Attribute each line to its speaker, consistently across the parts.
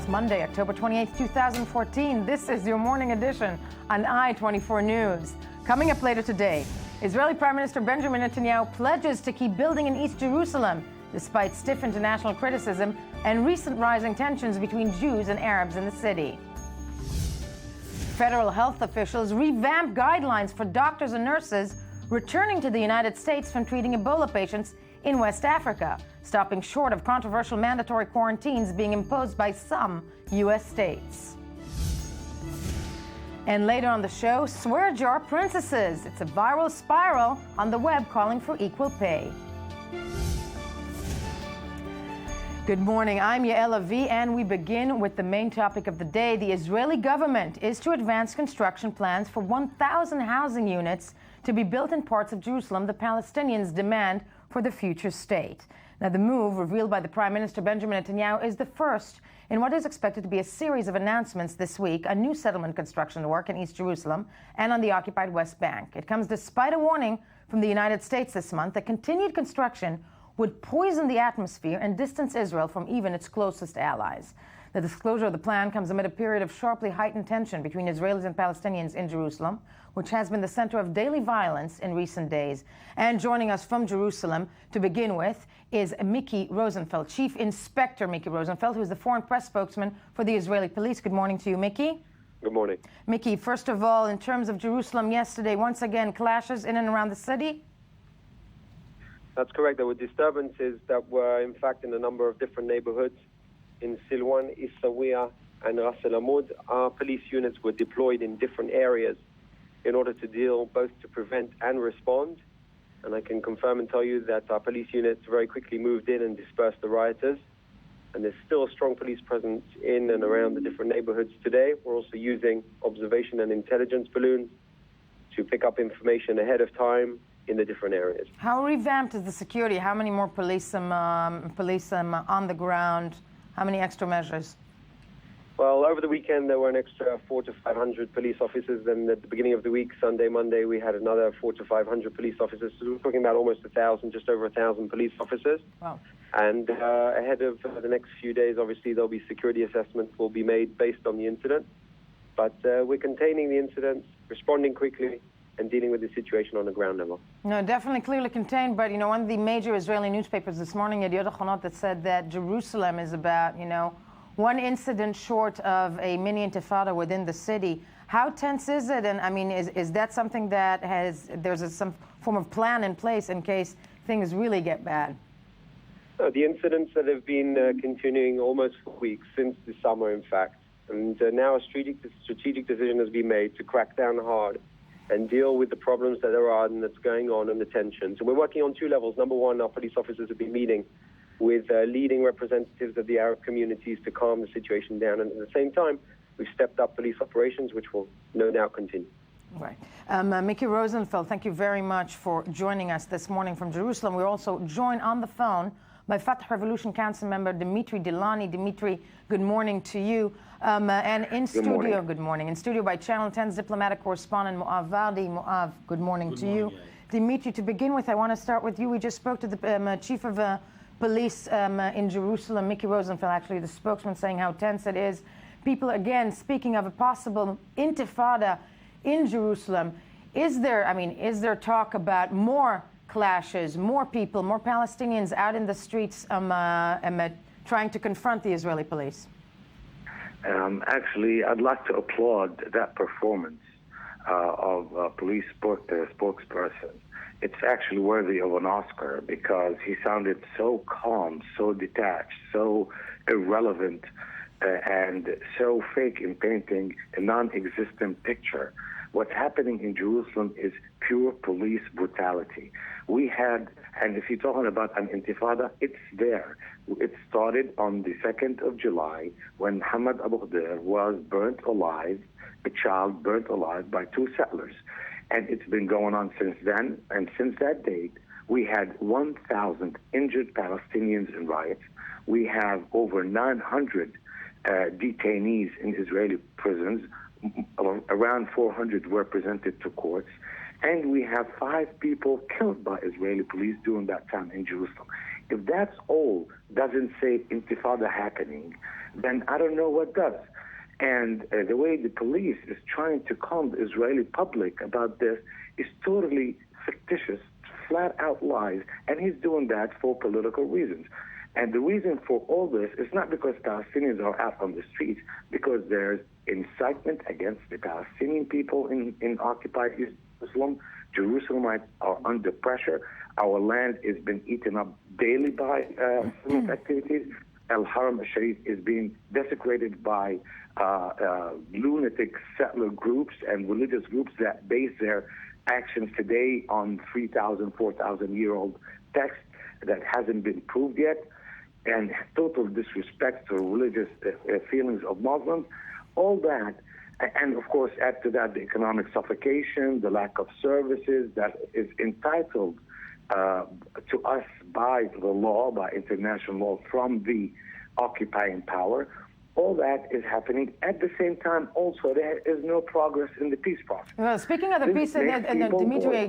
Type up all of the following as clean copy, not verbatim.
Speaker 1: Monday, October 28, 2014. This is your morning edition on I-24 News. Coming up later today, Israeli Prime Minister Benjamin Netanyahu pledges to keep building in East Jerusalem despite stiff international criticism and recent rising tensions between Jews and Arabs in the city. Federal health officials revamp guidelines for doctors and nurses returning to the United States from treating Ebola patients in West Africa, stopping short of controversial mandatory quarantines being imposed by some U.S. states. And later on the show, swear jar princesses. It's a viral spiral on the web calling for equal pay. Good morning, I'm Yael Avi, and we begin with the main topic of the day. The Israeli government is to advance construction plans for 1,000 housing units to be built in parts of Jerusalem the Palestinians demand for the future state. Now, the move, revealed by the Prime Minister Benjamin Netanyahu, is the first in what is expected to be a series of announcements this week on new settlement construction work in East Jerusalem and on the occupied West Bank. It comes despite a warning from the United States this month that continued construction would poison the atmosphere and distance Israel from even its closest allies. The disclosure of the plan comes amid a period of sharply heightened tension between Israelis and Palestinians in Jerusalem, which has been the center of daily violence in recent days. And joining us from Jerusalem to begin with is Miki Rosenfeld, Chief Inspector Miki Rosenfeld, who is the foreign press spokesman for the Israeli police. Good morning to you, Miki.
Speaker 2: Good morning.
Speaker 1: Miki, first of all, in terms of Jerusalem yesterday, once again, clashes in and around the city?
Speaker 2: That's correct. There were disturbances that were, in fact, in a number of different neighborhoods. In Silwan, Isawiya, and Ras El Amud, our police units were deployed in different areas in order to deal both to prevent and respond. And I can confirm and tell you that our police units very quickly moved in and dispersed the rioters. And there's still a strong police presence in and around the different neighborhoods today. We're also using observation and intelligence balloons to pick up information ahead of time in the different areas.
Speaker 1: How revamped is the security? How many more police on the ground? How many extra measures?
Speaker 2: Well, over the weekend, there were an extra 400 to 500 police officers. And at the beginning of the week, Sunday, Monday, we had another 400 to 500 police officers. So we're talking about almost 1,000, just over 1,000 police officers.
Speaker 1: Wow.
Speaker 2: And ahead of the next few days, obviously, there'll be security assessments will be made based on the incident. But we're containing the incidents, responding quickly, and dealing with the situation on the ground level.
Speaker 1: No, definitely clearly contained, but, one of the major Israeli newspapers this morning, Yediot Ahronot, that said that Jerusalem is about, one incident short of a mini intifada within the city. How tense is it? And, is that something that there's some form of plan in place in case things really get bad?
Speaker 2: The incidents that have been continuing almost for weeks, since the summer, in fact. And now a strategic decision has been made to crack down hard and deal with the problems that there are and that's going on and the tensions. And we're working on two levels. Number one, our police officers have been meeting with leading representatives of the Arab communities to calm the situation down. And at the same time, we've stepped up police operations, which will no doubt continue.
Speaker 1: Right. Miki Rosenfeld, thank you very much for joining us this morning from Jerusalem. We're also joined on the phone by Fatah Revolution Council member Dimitri Dilani. Dimitri, good morning to you. And in studio, good morning. In studio by Channel 10's diplomatic correspondent Moav Vardi. Moav, good morning to you. Dimitri, to begin with, I want to start with you. We just spoke to the chief of police in Jerusalem, Miki Rosenfeld, actually the spokesman, saying how tense it is. People, again, speaking of a possible intifada in Jerusalem. Is there talk about more clashes, more people, more Palestinians out in the streets trying to confront the Israeli police?
Speaker 3: Actually, I'd like to applaud that performance of police spokesperson. It's actually worthy of an Oscar because he sounded so calm, so detached, so irrelevant, and so fake in painting a non-existent picture. What's happening in Jerusalem is pure police brutality. We had, and if you're talking about an intifada, it's there. It started on the 2nd of July when Hamad Abu Khdeir was burnt alive, a child burnt alive by two settlers. And it's been going on since then. And since that date, we had 1,000 injured Palestinians in riots. We have over 900 detainees in Israeli prisons. Around 400 were presented to courts. And we have 5 people killed by Israeli police during that time in Jerusalem. If that's all doesn't say intifada happening, then I don't know what does. And the way the police is trying to calm the Israeli public about this is totally fictitious, flat out lies, and he's doing that for political reasons. And the reason for all this is not because Palestinians are out on the streets, because there's incitement against the Palestinian people in occupied Jerusalem. Jerusalemites are under pressure. Our land has been eaten up daily by Islamic activities. Al-Haram al-Sharif is being desecrated by lunatic settler groups and religious groups that base their actions today on 3,000, 4,000-year-old text that hasn't been proved yet, and total disrespect to religious feelings of Muslims. All that, and of course, add to that the economic suffocation, the lack of services that is entitled to us by the law, by international law, from the occupying power. All that is happening. At the same time, also, there is no progress in the peace process.
Speaker 1: Well, speaking of the peace, Dimitri,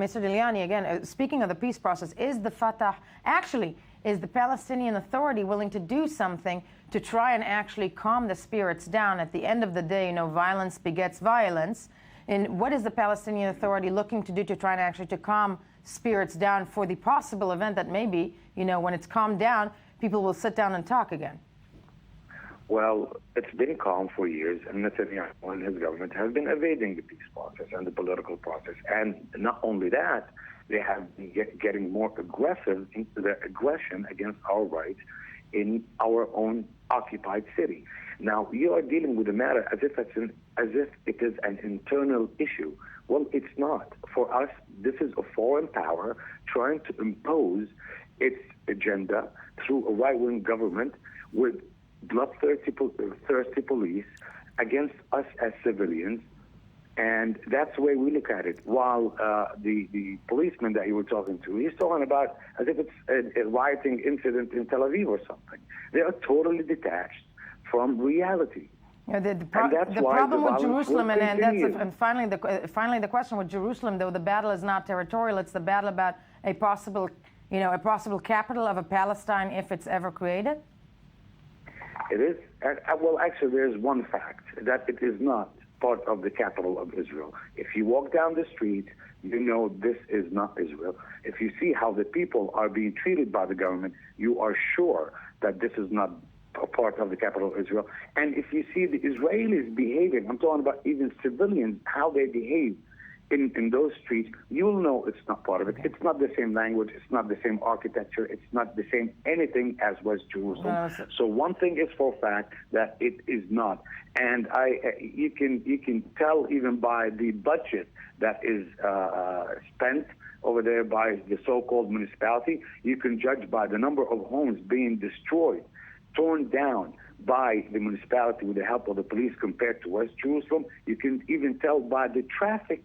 Speaker 1: Mr. Diliani, again, speaking of the peace process, is the Fatah, actually, is the Palestinian Authority willing to do something to try and actually calm the spirits down? At the end of the day, violence begets violence. And what is the Palestinian Authority looking to do to try and actually to calm spirits down for the possible event that maybe, when it's calmed down, people will sit down and talk again?
Speaker 3: Well, it's been calm for years, and Netanyahu and his government have been evading the peace process and the political process. And not only that, they have been getting more aggressive into their aggression against our rights in our own occupied city. Now, you are dealing with the matter as if it is an internal issue. Well, it's not. For us, this is a foreign power trying to impose its agenda through a right-wing government with bloodthirsty police against us as civilians, and that's the way we look at it. While the policeman that you were talking to, he's talking about as if it's a rioting incident in Tel Aviv or something. They are totally detached from reality.
Speaker 1: The problem with Jerusalem, and finally the question with Jerusalem, though the battle is not territorial, it's the battle about a possible capital of a Palestine if it's ever created.
Speaker 3: It is. Well, actually, there's one fact, that it is not part of the capital of Israel. If you walk down the street, you know this is not Israel. If you see how the people are being treated by the government, you are sure that this is not a part of the capital of Israel. And if you see the Israelis behaving, I'm talking about even civilians, how they behave in those streets, you'll know it's not part of it. It's not the same language. It's not the same architecture. It's not the same anything as was Jerusalem. So one thing is for a fact that it is not. And you can tell even by the budget that is spent over there by the so-called municipality. You can judge by the number of homes being destroyed, torn down by the municipality with the help of the police compared to West Jerusalem. You can even tell by the traffic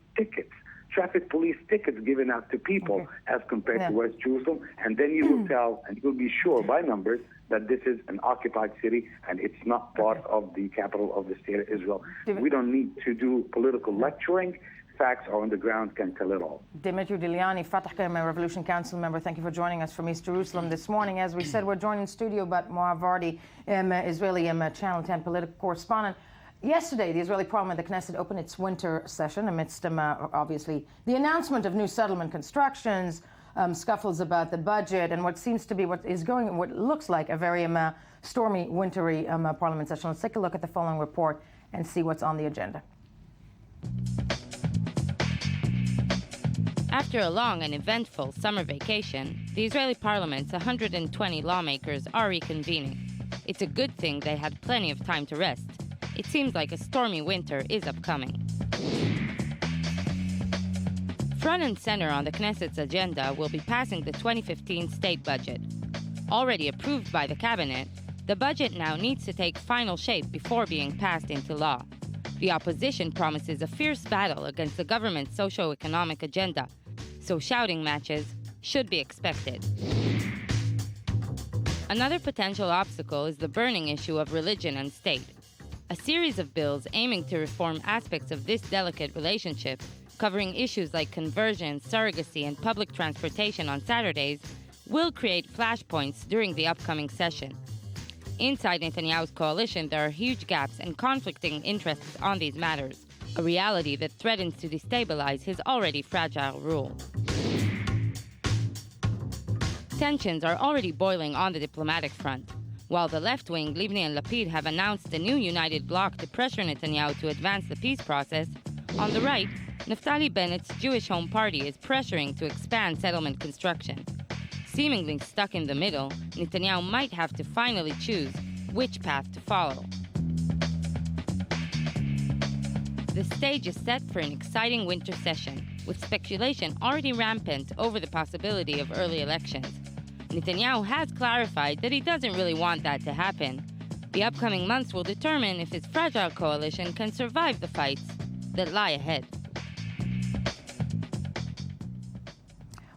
Speaker 3: police tickets given out to people as compared to West Jerusalem. And then you will tell, and you'll be sure by numbers, that this is an occupied city and it's not part of the capital of the state of Israel. We don't need to do political lecturing. Facts are on the ground, can tell it all.
Speaker 1: Dimitri Diliani, Fatah Revolution Council member, thank you for joining us from East Jerusalem this morning. As we said, we're joined in studio by Moav Vardi, Israeli Channel 10 political correspondent. Yesterday, the Israeli Parliament, the Knesset, opened its winter session amidst, obviously, the announcement of new settlement constructions, scuffles about the budget, and what looks like a very stormy, wintry Parliament session. Let's take a look at the following report and see what's on the agenda.
Speaker 4: After a long and eventful summer vacation, the Israeli Parliament's 120 lawmakers are reconvening. It's a good thing they had plenty of time to rest. It seems like a stormy winter is upcoming. Front and center on the Knesset's agenda will be passing the 2015 state budget. Already approved by the cabinet, the budget now needs to take final shape before being passed into law. The opposition promises a fierce battle against the government's socio-economic agenda, so shouting matches should be expected. Another potential obstacle is the burning issue of religion and state. A series of bills aiming to reform aspects of this delicate relationship, covering issues like conversion, surrogacy, and public transportation on Saturdays, will create flashpoints during the upcoming session. Inside Netanyahu's coalition, there are huge gaps and conflicting interests on these matters, a reality that threatens to destabilize his already fragile rule. Tensions are already boiling on the diplomatic front. While the left wing, Livni and Lapid, have announced a new united bloc to pressure Netanyahu to advance the peace process, on the right, Naftali Bennett's Jewish Home Party is pressuring to expand settlement construction. Seemingly stuck in the middle, Netanyahu might have to finally choose which path to follow. The stage is set for an exciting winter session, with speculation already rampant over the possibility of early elections. Netanyahu has clarified that he doesn't really want that to happen. The upcoming months will determine if his fragile coalition can survive the fights that lie ahead.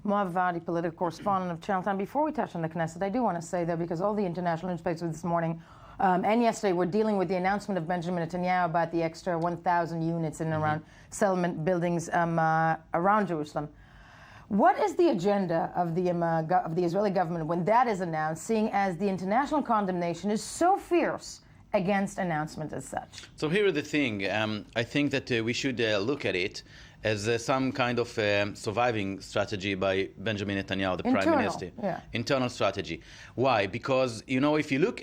Speaker 1: Moav Vadi, political correspondent of Channel 10. Before we touch on the Knesset, I do want to say, though, because all the international newspapers this morning and yesterday were dealing with the announcement of Benjamin Netanyahu about the extra 1,000 units in and around settlement buildings around Jerusalem. What is the agenda of the Israeli government when that is announced, seeing as the international condemnation is so fierce against announcement as such?
Speaker 5: So here is the thing. I think that we should look at it as some kind of surviving strategy by Benjamin Netanyahu, the Prime Minister.
Speaker 1: Yeah.
Speaker 5: Internal strategy. Why? Because, if you look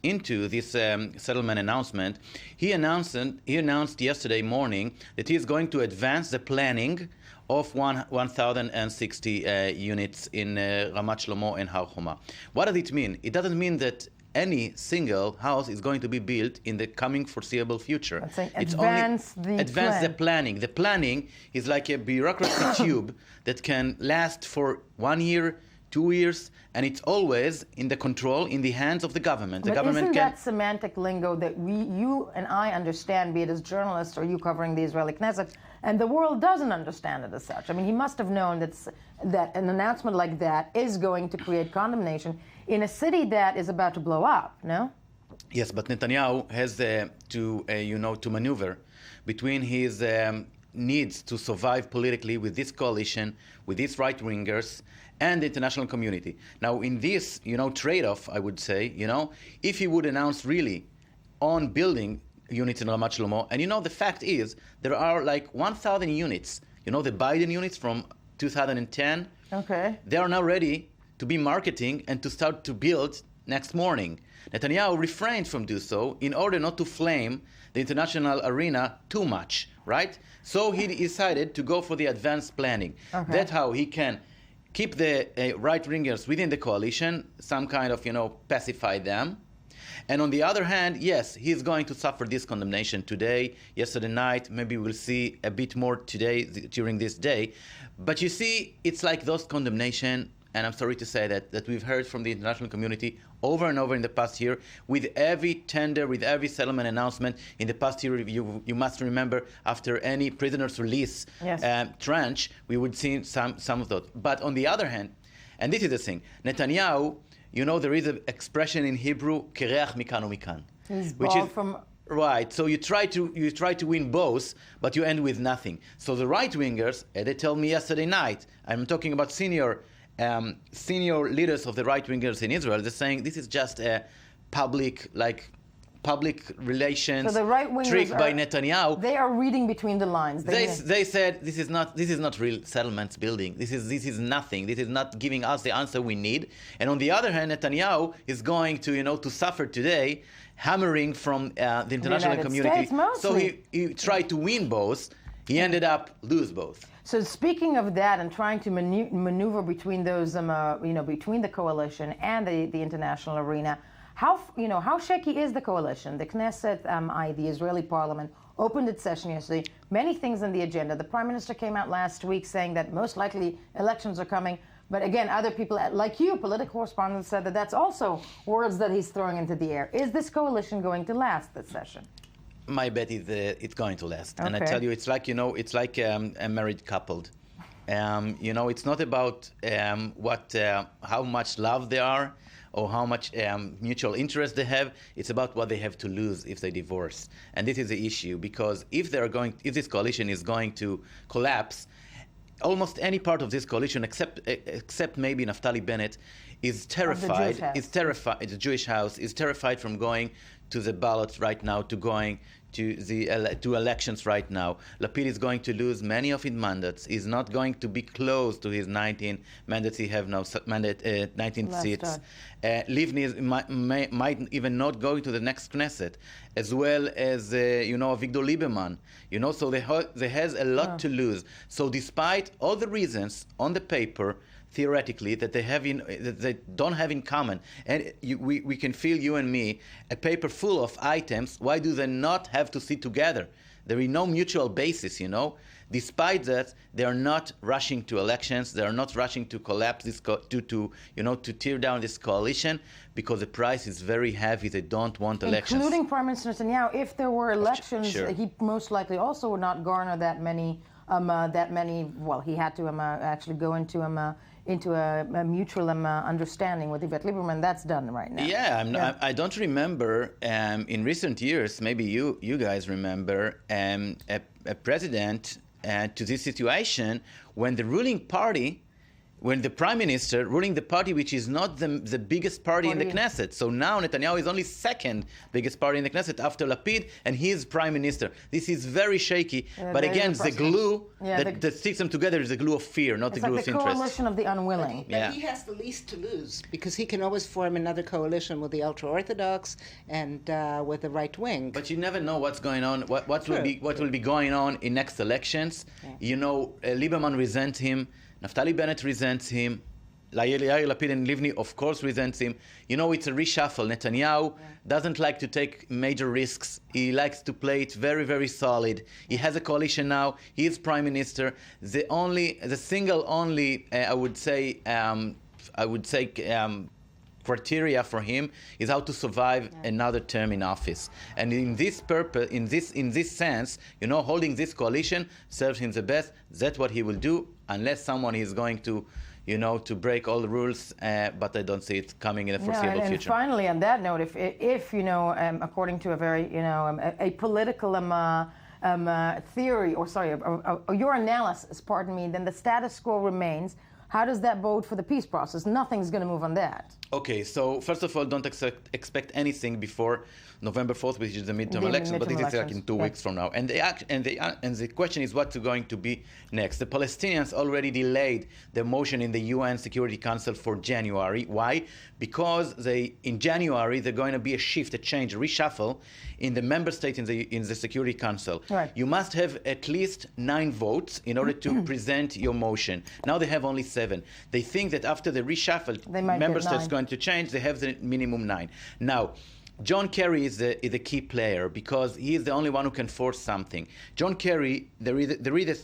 Speaker 5: into this settlement announcement, he announced yesterday morning that he is going to advance the planning of 1,060 units in Ramat Shlomo and Har Homa. What does it mean? It doesn't mean that any single house is going to be built in the coming foreseeable future.
Speaker 1: Advance the
Speaker 5: planning. The planning is like a bureaucracy tube that can last for 1 year, 2 years, and it's always in the hands of the government.
Speaker 1: But isn't that semantic lingo that you and I understand, be it as journalists or you covering the Israeli Knesset, and the world doesn't understand it as such? I mean, he must have known that an announcement like that is going to create condemnation in a city that is about to blow up, no?
Speaker 5: Yes, but Netanyahu has to maneuver between his needs to survive politically with this coalition, with these right-wingers, and the international community. Now, in this, trade-off, I would say, if he would announce really on building units in Ramat Shlomo, and the fact is, there are like 1,000 units, the Biden units from 2010,
Speaker 1: okay,
Speaker 5: they are now ready to be marketing and to start to build next morning. Netanyahu refrained from doing so in order not to flame the international arena too much, right? So he decided to go for the advanced planning.
Speaker 1: Okay.
Speaker 5: That's how he can keep the right-wingers within the coalition, some kind of, pacify them. And on the other hand, yes, he's going to suffer this condemnation today, yesterday night. Maybe we'll see a bit more today, during this day. But you see, it's like those condemnation, and I'm sorry to say that we've heard from the international community over and over in the past year, with every tender, with every settlement announcement in the past year. You must remember, after any prisoner's release tranche, we would see some of those. But on the other hand, and this is the thing, Netanyahu, there is an expression in Hebrew, kereach mikan umikan,
Speaker 1: which is from
Speaker 5: right. So you try to win both, but you end with nothing. So the right-wingers, they told me yesterday night, I'm talking about senior leaders of the right-wingers in Israel, they're saying this is just a public relations trick by Netanyahu.
Speaker 1: They are reading between the lines.
Speaker 5: They said this is not real settlements building. This is nothing. This is not giving us the answer we need. And on the other hand, Netanyahu is going to suffer today, hammering from the international community. So he tried to win both. He ended up lose both.
Speaker 1: So speaking of that and trying to maneuver between those, between the coalition and the international arena, how shaky is the coalition? The Knesset, the Israeli parliament, opened its session yesterday. Many things on the agenda. The Prime Minister came out last week saying that most likely elections are coming. But again, other people like you, political correspondents, said that that's also words that he's throwing into the air. Is this coalition going to last this session?
Speaker 5: My bet is it's going to last.
Speaker 1: Okay.
Speaker 5: And I tell you, it's like a married couple. It's not about how much love they are or how much mutual interest they have. It's about what they have to lose if they divorce. And this is the issue, because if this coalition is going to collapse, almost any part of this coalition, except maybe Naftali Bennett, is terrified. The Jewish house is terrified from going to the ballot right now, to going to elections right now. Lapid is going to lose many of his mandates. He's not going to be close to his 19 mandates he have now, 19 seats. Livni might even not go to the next Knesset, as well as Avigdor Lieberman. So they has a lot to lose. So despite all the reasons on the paper, theoretically, that they don't have in common, and we can feel, you and me, a paper full of items. Why do they not have to sit together? There is no mutual basis, Despite that, they are not rushing to elections. They are not rushing to collapse this to tear down this coalition, because the price is very heavy. They don't want elections.
Speaker 1: Including Prime Minister Netanyahu. If there were elections,
Speaker 5: Sure.
Speaker 1: He most likely also would not garner that many. Well, he had to actually go into a mutual understanding with Yvette Lieberman. That's done right now.
Speaker 5: Yeah, I don't remember in recent years, maybe you guys remember, a president to this situation when the ruling party, when the prime minister ruling the party which is not the biggest party in the Knesset. So now Netanyahu is only second biggest party in the Knesset after Lapid, and he is prime minister. This is very shaky. But again, the glue that sticks them together is the glue of fear, not the glue of interest.
Speaker 1: It's like the coalition of the unwilling.
Speaker 6: But he has the least to lose, because he can always form another coalition with the ultra-Orthodox and with the right wing.
Speaker 5: But you never know what's going on, what will be going on in next elections. Yeah. Lieberman resents him. Naftali Bennett resents him. Yair Lapid and Livni, of course, resents him. It's a reshuffle. Netanyahu doesn't like to take major risks. He likes to play it very, very solid. He has a coalition now. He is prime minister. The single criteria for him is how to survive another term in office. And in this purpose, in this sense, holding this coalition serves him the best. That's what he will do, unless someone is going to break all the rules, but I don't see it coming in the foreseeable future.
Speaker 1: And finally, on that note, if according to a very, a political theory, or your analysis, then the status quo remains. How does that bode for the peace process? Nothing's going to move on that.
Speaker 5: Okay, so first of all, don't expect anything before November 4th, which is the midterm election, but it is like in 2 weeks from now. And the question is what's going to be next. The Palestinians already delayed the motion in the UN Security Council for January. Why? Because in January they're going to be a shift, a change, a reshuffle in the member states in the Security Council.
Speaker 1: Right.
Speaker 5: You must have at least 9 votes in order to present your motion. Now they have only 7. They think that after the reshuffle, member states going to change. They have the minimum 9. Now, John Kerry is the key player, because he is the only one who can force something. John Kerry, there is a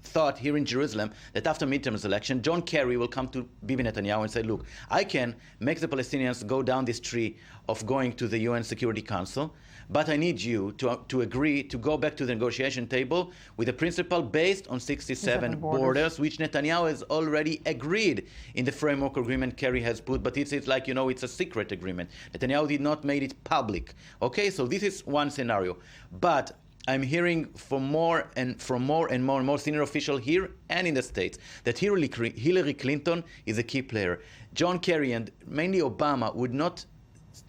Speaker 5: thought here in Jerusalem that after midterm election, John Kerry will come to Bibi Netanyahu and say, look, I can make the Palestinians go down this tree of going to the UN Security Council, but I need you to agree to go back to the negotiation table with a principle based on 67 borders, which Netanyahu has already agreed in the framework agreement Kerry has put, but it's like, it's a secret agreement. Netanyahu did not make it public. Okay, so this is one scenario. But I'm hearing from more and more senior officials here and in the States that Hillary Clinton is a key player. John Kerry and mainly Obama would not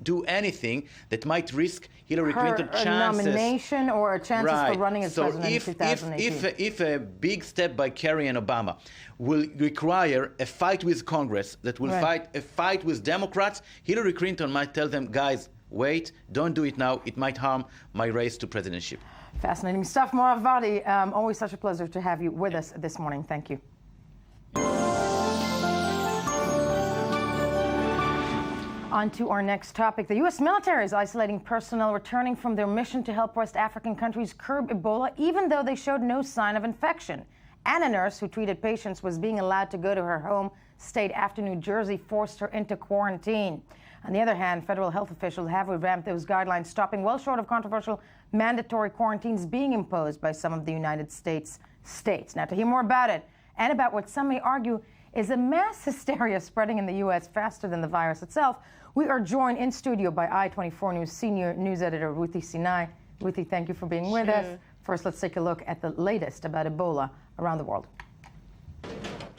Speaker 5: do anything that might risk Hillary Clinton's chances.
Speaker 1: A nomination or a chances for running as president in 2018.
Speaker 5: If a big step by Kerry and Obama will require a fight with Congress, that will fight a fight with Democrats, Hillary Clinton might tell them, guys, wait, don't do it now. It might harm my race to presidency.
Speaker 1: Fascinating stuff. Moav Vadi, always such a pleasure to have you with us this morning. Thank you. On to our next topic. The U.S. military is isolating personnel returning from their mission to help West African countries curb Ebola, even though they showed no sign of infection. And a nurse who treated patients was being allowed to go to her home state after New Jersey forced her into quarantine. On the other hand, federal health officials have revamped those guidelines, stopping well short of controversial mandatory quarantines being imposed by some of the United States states. Now, to hear more about it and about what some may argue is a mass hysteria spreading in the U.S. faster than the virus itself, we are joined in studio by I-24 News senior news editor Ruthie Sinai. Ruthie, thank you for being with us. First, let's take a look at the latest about Ebola around the world.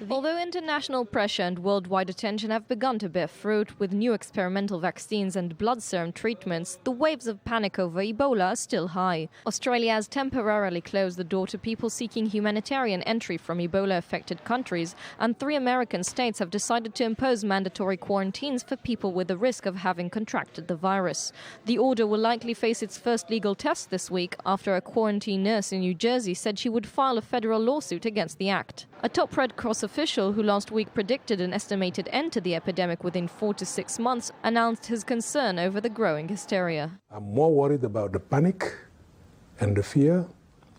Speaker 7: Although international pressure and worldwide attention have begun to bear fruit with new experimental vaccines and blood serum treatments, the waves of panic over Ebola are still high. Australia has temporarily closed the door to people seeking humanitarian entry from Ebola-affected countries, and 3 American states have decided to impose mandatory quarantines for people with the risk of having contracted the virus. The order will likely face its first legal test this week after a quarantine nurse in New Jersey said she would file a federal lawsuit against the act. A top Red Cross official who last week predicted an estimated end to the epidemic within 4 to 6 months announced his concern over the growing hysteria.
Speaker 8: I'm more worried about the panic and the fear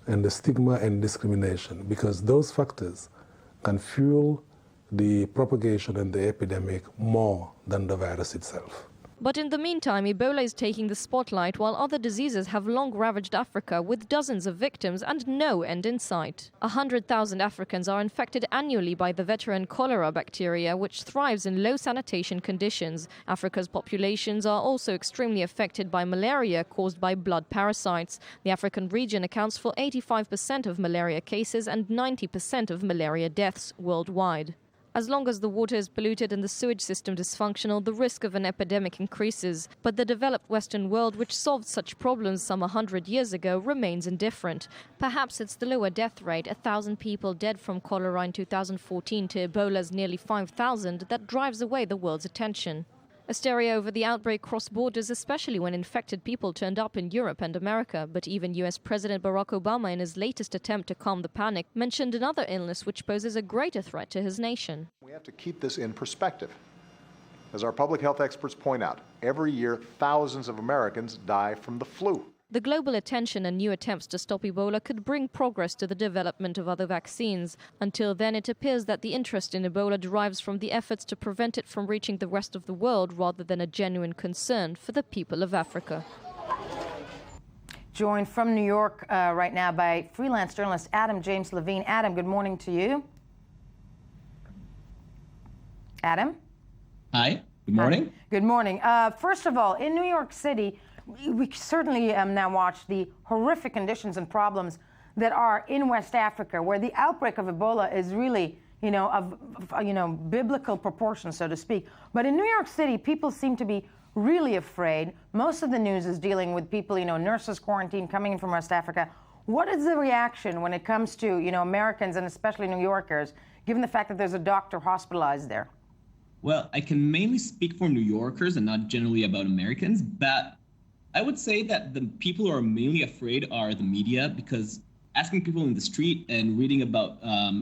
Speaker 8: and the stigma and discrimination, because those factors can fuel the propagation and the epidemic more than the virus itself.
Speaker 7: But in the meantime, Ebola is taking the spotlight while other diseases have long ravaged Africa with dozens of victims and no end in sight. 100,000 Africans are infected annually by the veteran cholera bacteria, which thrives in low sanitation conditions. Africa's populations are also extremely affected by malaria caused by blood parasites. The African region accounts for 85% of malaria cases and 90% of malaria deaths worldwide. As long as the water is polluted and the sewage system dysfunctional, the risk of an epidemic increases. But the developed Western world, which solved such problems some 100 years ago, remains indifferent. Perhaps it's the lower death rate, 1,000 people dead from cholera in 2014 to Ebola's nearly 5,000, that drives away the world's attention. Hysteria over the outbreak crossed borders, especially when infected people turned up in Europe and America. But even US President Barack Obama, in his latest attempt to calm the panic, mentioned another illness which poses a greater threat to his nation.
Speaker 9: We have to keep this in perspective. As our public health experts point out, every year thousands of Americans die from the flu.
Speaker 7: The global attention and new attempts to stop Ebola could bring progress to the development of other vaccines. Until then, it appears that the interest in Ebola derives from the efforts to prevent it from reaching the rest of the world rather than a genuine concern for the people of Africa.
Speaker 1: Joined from New York right now by freelance journalist Adam James Levine. Adam, good morning to you. Adam?
Speaker 10: Hi, good morning.
Speaker 1: Hi. Good morning. First of all, in New York City, we certainly now watch the horrific conditions and problems that are in West Africa, where the outbreak of Ebola is really, of biblical proportions, so to speak. But in New York City, people seem to be really afraid. Most of the news is dealing with people, nurses quarantined coming in from West Africa. What is the reaction when it comes to, Americans and especially New Yorkers, given the fact that there's a doctor hospitalized there?
Speaker 10: Well, I can mainly speak for New Yorkers and not generally about Americans, but I would say that the people who are mainly afraid are the media, because asking people in the street and reading about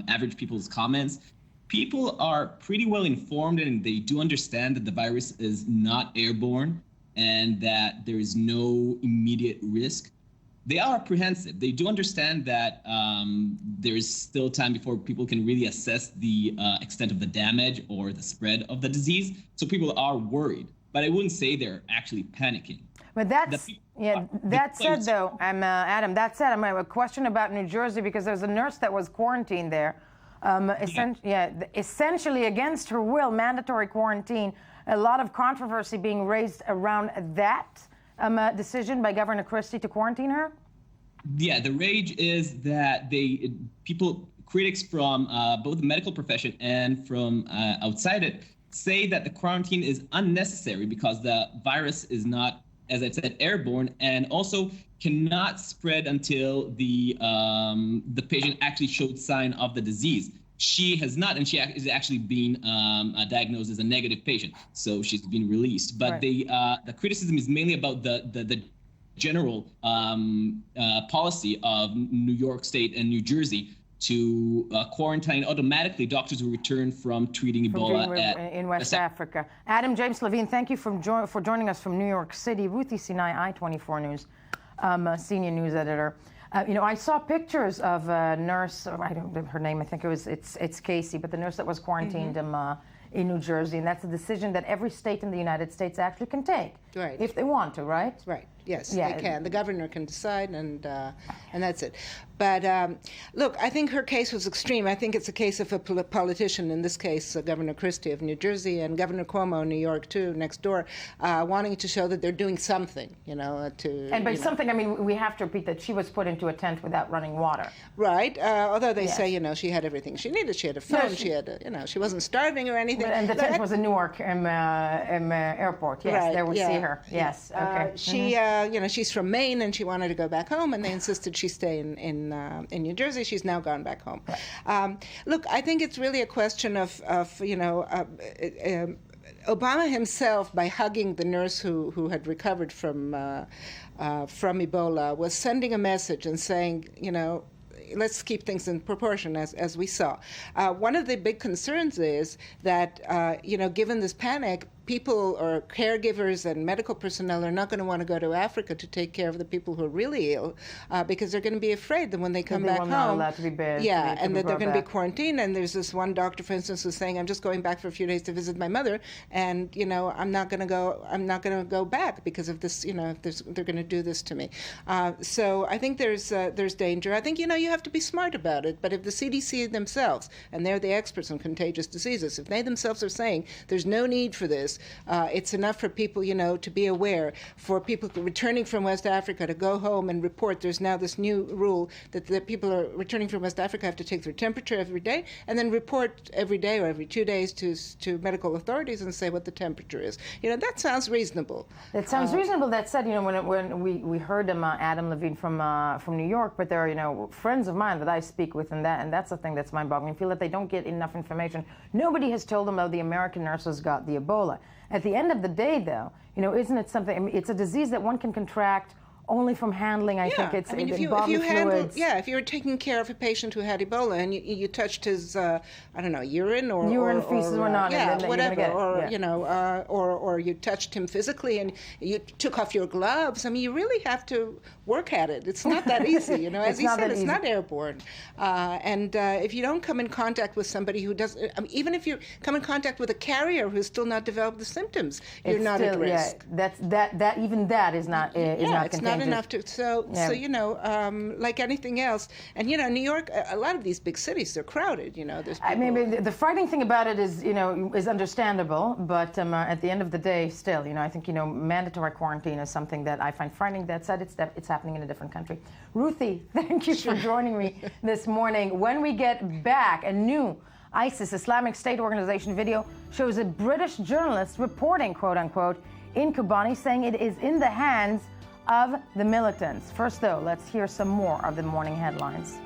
Speaker 10: average people's comments, people are pretty well informed and they do understand that the virus is not airborne and that there is no immediate risk. They are apprehensive. They do understand that there is still time before people can really assess the extent of the damage or the spread of the disease. So people are worried, but I wouldn't say they're actually panicking.
Speaker 1: But that said, though, Adam, that said, I have a question about New Jersey, because there's a nurse that was quarantined there, essentially against her will, mandatory quarantine. A lot of controversy being raised around that decision by Governor Christie to quarantine her.
Speaker 10: Yeah, the rage is that critics from both the medical profession and from outside it say that the quarantine is unnecessary because the virus is not, as I said, airborne, and also cannot spread until the patient actually showed sign of the disease. She has not, and she is actually being diagnosed as a negative patient, so she's been released. But right. The criticism is mainly about the general policy of New York State and New Jersey to quarantine automatically doctors who return from treating Ebola
Speaker 1: in West Africa. Adam James Levine, thank you for joining us from New York City. Ruthie Sinai, I-24 News, senior news editor. I saw pictures of a nurse. I don't know her name. I think it's Casey, but the nurse that was quarantined in New Jersey, and that's a decision that every state in the United States actually can take.
Speaker 6: Right.
Speaker 1: If they want to, right?
Speaker 6: Right. Yes,
Speaker 1: Yeah.
Speaker 6: they can. The governor can decide, and that's it. But look, I think her case was extreme. I think it's a case of a politician, in this case, Governor Christie of New Jersey and Governor Cuomo in New York, too, next door, wanting to show that they're doing something, to...
Speaker 1: And by something, I mean, we have to repeat that she was put into a tent without running water.
Speaker 6: Right. Although they
Speaker 1: Yes.
Speaker 6: say, she had everything she needed. She had a phone. She had, she wasn't starving or anything.
Speaker 1: And the tent was in Newark airport. Yes,
Speaker 6: Right,
Speaker 1: there we
Speaker 6: yeah.
Speaker 1: see her. Yes, okay.
Speaker 6: She's from Maine, and she wanted to go back home, and they insisted she stay in New Jersey. She's now gone back home. Look, I think it's really a question of Obama himself, by hugging the nurse who had recovered from Ebola, was sending a message and saying, let's keep things in proportion, as we saw. One of the big concerns is that, given this panic, people or caregivers and medical personnel are not going to want to go to Africa to take care of the people who are really ill, because they're going to be afraid that when they come back home,
Speaker 1: not allowed to be bed,
Speaker 6: and that they're going to be quarantined. And there's this one doctor, for instance, who's saying, "I'm just going back for a few days to visit my mother, and I'm not going to go back because of this. They're going to do this to me." So I think there's danger. I think you have to be smart about it. But if the CDC themselves, and they're the experts on contagious diseases, if they themselves are saying there's no need for this, it's enough for people, to be aware, for people returning from West Africa to go home and report. There's now this new rule that the people are returning from West Africa have to take their temperature every day and then report every day or every 2 days to medical authorities and say what the temperature is. That sounds reasonable.
Speaker 1: It sounds reasonable. That said, when we heard Adam Levine from New York, but there are friends of mine that I speak with, and that's the thing that's mind-boggling. I feel that they don't get enough information. Nobody has told them how the American nurses got the Ebola. At the end of the day, though, isn't it something? I mean, it's a disease that one can contract only from handling. I think it's
Speaker 6: if you
Speaker 1: fluids.
Speaker 6: if you were taking care of a patient who had Ebola and you touched his urine or
Speaker 1: feces
Speaker 6: or,
Speaker 1: were not in, then
Speaker 6: whatever,
Speaker 1: or
Speaker 6: you touched him physically and you took off your gloves. I mean, you really have to work at it. It's not that easy, As he said, it's not airborne. And if you don't come in contact with somebody who does, even if you come in contact with a carrier who's still not developed the symptoms, you're not at risk.
Speaker 1: That is not
Speaker 6: it's not enough to. So like anything else, and New York, a lot of these big cities, they're crowded. There's people.
Speaker 1: I mean, the frightening thing about it is understandable, but at the end of the day, still, I think mandatory quarantine is something that I find frightening. That said, it's happening in a different country. Ruthie, thank you for joining me this morning. When we get back, a new ISIS, Islamic State organization video shows a British journalist reporting, quote unquote, in Kobani, saying it is in the hands of the militants. First, though, let's hear some more of the morning headlines.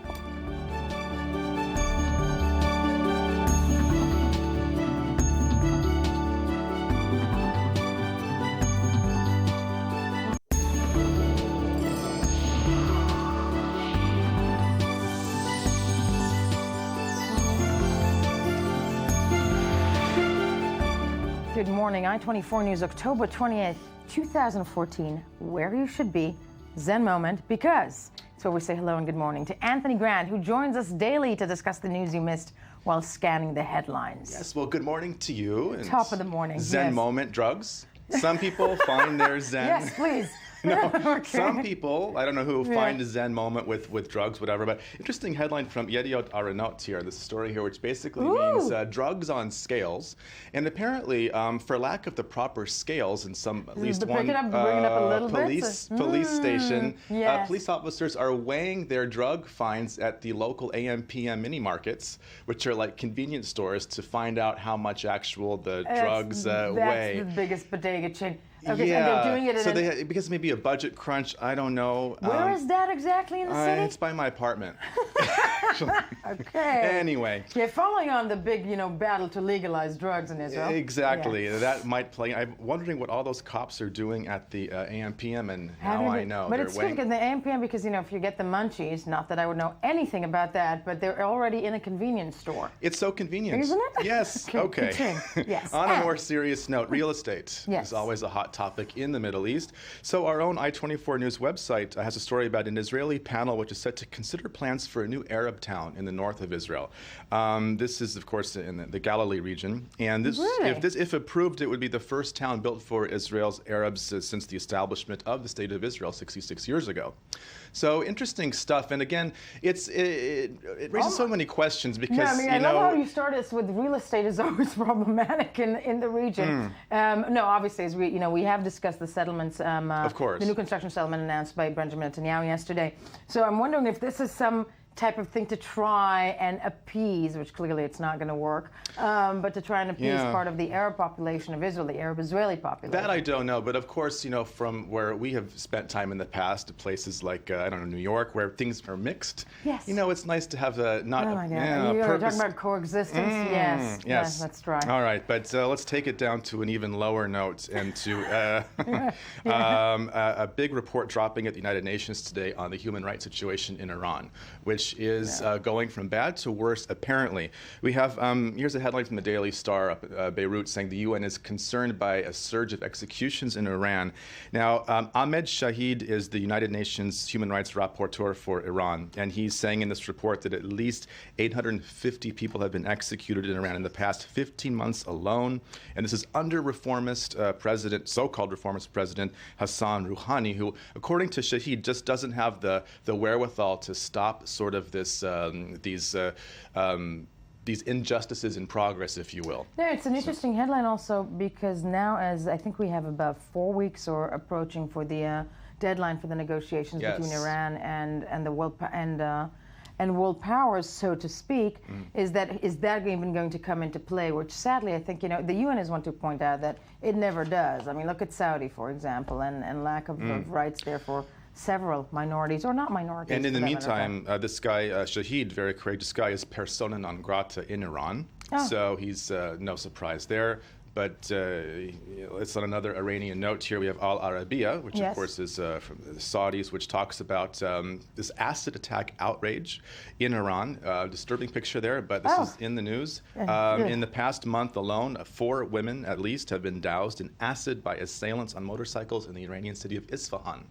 Speaker 1: Good morning. I-24 News, October 20th, 2014, where you should be, Zen moment, because it's where we say hello and good morning to Anthony Grant, who joins us daily to discuss the news you missed while scanning the headlines.
Speaker 11: Yes, well, good morning to you. And
Speaker 1: top of the morning.
Speaker 11: Zen moment, drugs. Some people find their Zen.
Speaker 1: Yes, please.
Speaker 11: No,
Speaker 1: Okay.
Speaker 11: Some people, I don't know who, find a Zen moment with drugs, whatever. But interesting headline from Yediot Aronot here, this story here, which basically means drugs on scales. And apparently, for lack of the proper scales in some, at least one police station, police officers are weighing their drug fines at the local AM/PM mini markets, which are like convenience stores, to find out how much actual the drugs weigh.
Speaker 1: That's the biggest bodega chain. Okay, and they're doing it
Speaker 11: so because maybe a budget crunch, I don't know.
Speaker 1: Where is that exactly in the city?
Speaker 11: It's by my apartment.
Speaker 1: Okay.
Speaker 11: Anyway.
Speaker 1: Yeah, following on the big, battle to legalize drugs in Israel.
Speaker 11: Exactly. Yeah. That might play. I'm wondering what all those cops are doing at the AM/PM, and now I know.
Speaker 1: But it's good in the AM/PM because, if you get the munchies, not that I would know anything about that, but they're already in a convenience store.
Speaker 11: It's so convenient.
Speaker 1: Isn't it?
Speaker 11: Yes. Okay.
Speaker 1: Yes.
Speaker 11: On a more serious note, real estate is always a hot hot topic in the Middle East. So our own I-24 News website has a story about an Israeli panel which is set to consider plans for a new Arab town in the north of Israel. This is, of course, in the Galilee region. And this, if approved, it would be the first town built for Israel's Arabs since the establishment of the State of Israel 66 years ago. So interesting stuff. And again, it raises so many questions because,
Speaker 1: I love how you started this with real estate is always problematic in the region. No, obviously, as we have discussed the settlements,
Speaker 11: of course,
Speaker 1: the new construction settlement announced by Benjamin Netanyahu yesterday. So I'm wondering if this is some type of thing to try and appease, which clearly it's not going to work, but to try and appease part of the Arab population of Israel, the Arab-Israeli population.
Speaker 11: That I don't know, but of course, from where we have spent time in the past, places like, I don't know, New York, where things are mixed, it's nice to have a not
Speaker 1: You're talking about coexistence? Yes, that's right.
Speaker 11: All right, but let's take it down to an even lower note and to a big report dropping at the United Nations today on the human rights situation in Iran, which is going from bad to worse, apparently. We have, here's a headline from the Daily Star up Beirut saying the UN is concerned by a surge of executions in Iran. Now, Ahmed Shahid is the United Nations Human Rights Rapporteur for Iran, and he's saying in this report that at least 850 people have been executed in Iran in the past 15 months alone, and this is under reformist president, so-called reformist president Hassan Rouhani, who, according to Shahid, just doesn't have the wherewithal to stop sort of this these injustices in progress, if you will.
Speaker 1: Yeah, it's an interesting headline also because now, as I think we have about 4 weeks or approaching for the deadline for the negotiations between Iran and the world and world powers, so to speak, is that even going to come into play? Which sadly, I think the UN is one to point out that it never does. I mean, look at Saudi, for example, and lack of rights there for several minorities, or not minorities.
Speaker 11: And in the meantime, this guy, Shahid, very courageous guy, is persona non grata in Iran. So he's no surprise there. But it's on another Iranian note here. We have Al Arabiya, which of course is from the Saudis, which talks about this acid attack outrage in Iran. Disturbing picture there, but this is in the news. In the past month alone, 4 women at least have been doused in acid by assailants on motorcycles in the Iranian city of Isfahan.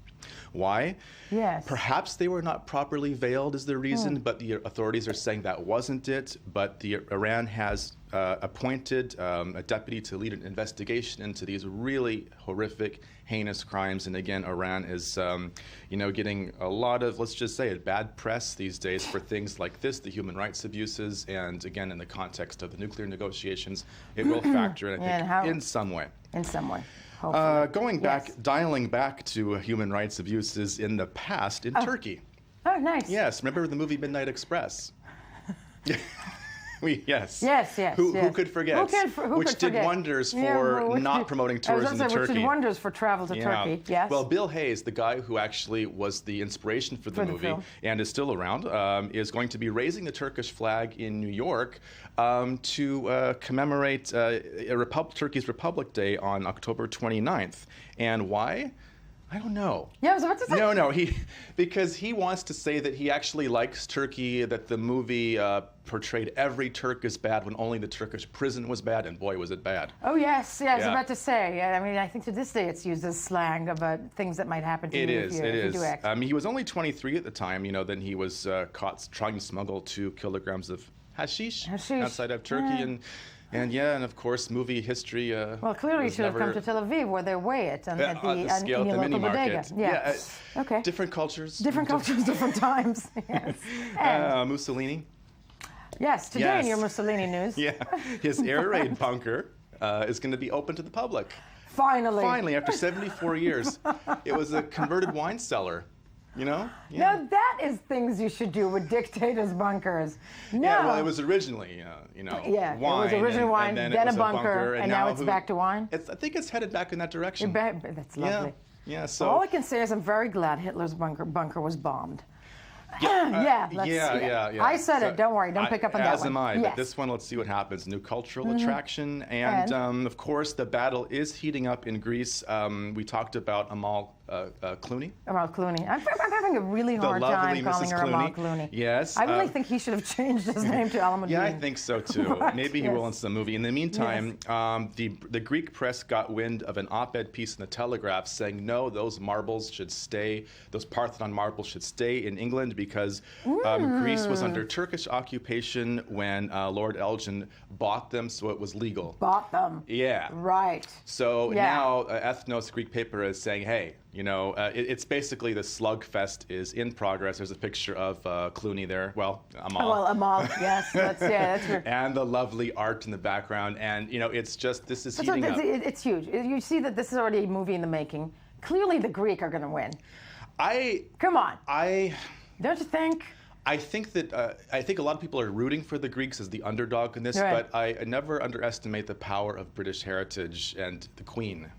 Speaker 11: Why?
Speaker 1: Yes.
Speaker 11: Perhaps they were not properly veiled is the reason, but the authorities are saying that wasn't it. But Iran has appointed a deputy to lead an investigation into these really horrific, heinous crimes. And again, Iran is, getting a lot of, let's just say it, bad press these days for things like this, the human rights abuses. And again, in the context of the nuclear negotiations, it will factor in, I think, in some way.
Speaker 1: In some way.
Speaker 11: Dialing back to human rights abuses in the past in Turkey.
Speaker 1: Oh, nice.
Speaker 11: Yes, remember the movie Midnight Express? Yes. Who could forget? Which did wonders for not promoting tourism to Turkey.
Speaker 1: Which did wonders for travel to Turkey. Yes.
Speaker 11: Well, Bill Hayes, the guy who actually was the inspiration for the movie and is still around, is going to be raising the Turkish flag in New York to commemorate Turkey's Republic Day on October 29th. And why? I don't know.
Speaker 1: Yeah, I was about to say.
Speaker 11: No, because he wants to say that he actually likes Turkey, that the movie portrayed every Turk as bad when only the Turkish prison was bad, and boy, was it bad.
Speaker 1: Oh, yes, I was about to say. I mean, I think to this day it's used as slang about things that might happen to you if you do X.
Speaker 11: He was only 23 at the time, then he was caught trying to smuggle 2 kilograms of hashish outside of Turkey, and of course, movie history.
Speaker 1: Well, clearly, you should have come to Tel Aviv, where they weigh it, and at the
Speaker 11: scale, the mini market.
Speaker 1: Yeah. Okay.
Speaker 11: Different cultures.
Speaker 1: Different times. Yes.
Speaker 11: Mussolini.
Speaker 1: Yes. Today in your Mussolini news.
Speaker 11: His air raid bunker is going to be open to the public.
Speaker 1: Finally,
Speaker 11: after 74 years, it was a converted wine cellar.
Speaker 1: Now that is things you should do with dictators' bunkers. No.
Speaker 11: Yeah, well, it was originally, wine.
Speaker 1: It was originally wine, then a bunker, and now it's back to wine.
Speaker 11: I think it's headed back in that direction.
Speaker 1: That's lovely.
Speaker 11: Yeah. So
Speaker 1: all I can say is I'm very glad Hitler's bunker was bombed. I said it. Don't worry. Don't pick up on that one.
Speaker 11: As am I. But this one, let's see what happens. New cultural attraction. And of course, the battle is heating up in Greece. We talked about Amal
Speaker 5: Clooney.
Speaker 1: Amal Clooney. I'm having a really hard time calling her Amal Clooney.
Speaker 5: Yes.
Speaker 1: I really think he should have changed his name to Alamuddin.
Speaker 5: Yeah, I think so too.
Speaker 1: Right,
Speaker 5: Maybe he will in some movie. In the meantime,
Speaker 1: Yes.
Speaker 5: the Greek press got wind of an op-ed piece in the Telegraph saying, no, those marbles should stay, those Parthenon marbles should stay in England because Greece was under Turkish occupation when Lord Elgin bought them, so it was legal.
Speaker 1: Bought them.
Speaker 5: Yeah.
Speaker 1: Right.
Speaker 5: So
Speaker 1: Yeah.
Speaker 5: now Ethnos, Greek paper, is saying, hey, it's basically the slugfest is in progress. There's a picture of Clooney there. Well, Amal.
Speaker 1: Well, Amal, yes, that's true.
Speaker 5: And the lovely art in the background. And, it's just, this is heating up.
Speaker 1: It's huge. You see that this is already a movie in the making. Clearly the Greek are going to win. Come on. Don't you think?
Speaker 5: I think that I think a lot of people are rooting for the Greeks as the underdog in this,
Speaker 1: Right.
Speaker 5: but I never underestimate the power of British heritage, and the Queen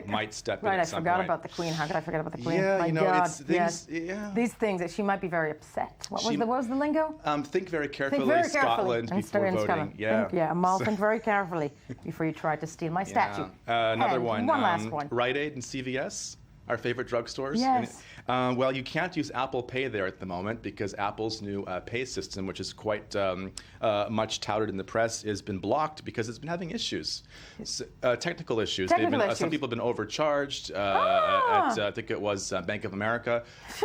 Speaker 5: might step in
Speaker 1: Right,
Speaker 5: at
Speaker 1: I
Speaker 5: some
Speaker 1: forgot
Speaker 5: point.
Speaker 1: about the Queen. How could I forget about the Queen?
Speaker 5: Yeah,
Speaker 1: My
Speaker 5: you know,
Speaker 1: God,
Speaker 5: it's things.
Speaker 1: yes.
Speaker 5: Yeah.
Speaker 1: These things that she might be very upset. What was the lingo?
Speaker 5: Think very carefully,
Speaker 1: Think very
Speaker 5: Scotland,
Speaker 1: carefully.
Speaker 5: before
Speaker 1: In
Speaker 5: voting.
Speaker 1: Scotland.
Speaker 5: Yeah.
Speaker 1: Amal, think very carefully before you try to steal my statue.
Speaker 5: Another
Speaker 1: And
Speaker 5: one.
Speaker 1: One last one.
Speaker 5: Rite Aid and CVS, our favorite drugstores.
Speaker 1: Yes.
Speaker 5: Well, you can't use Apple Pay there at the moment because Apple's new pay system, which is quite much touted in the press, has been blocked because it's been having issues, technical issues. Some people have been overcharged at, I think it was Bank of America.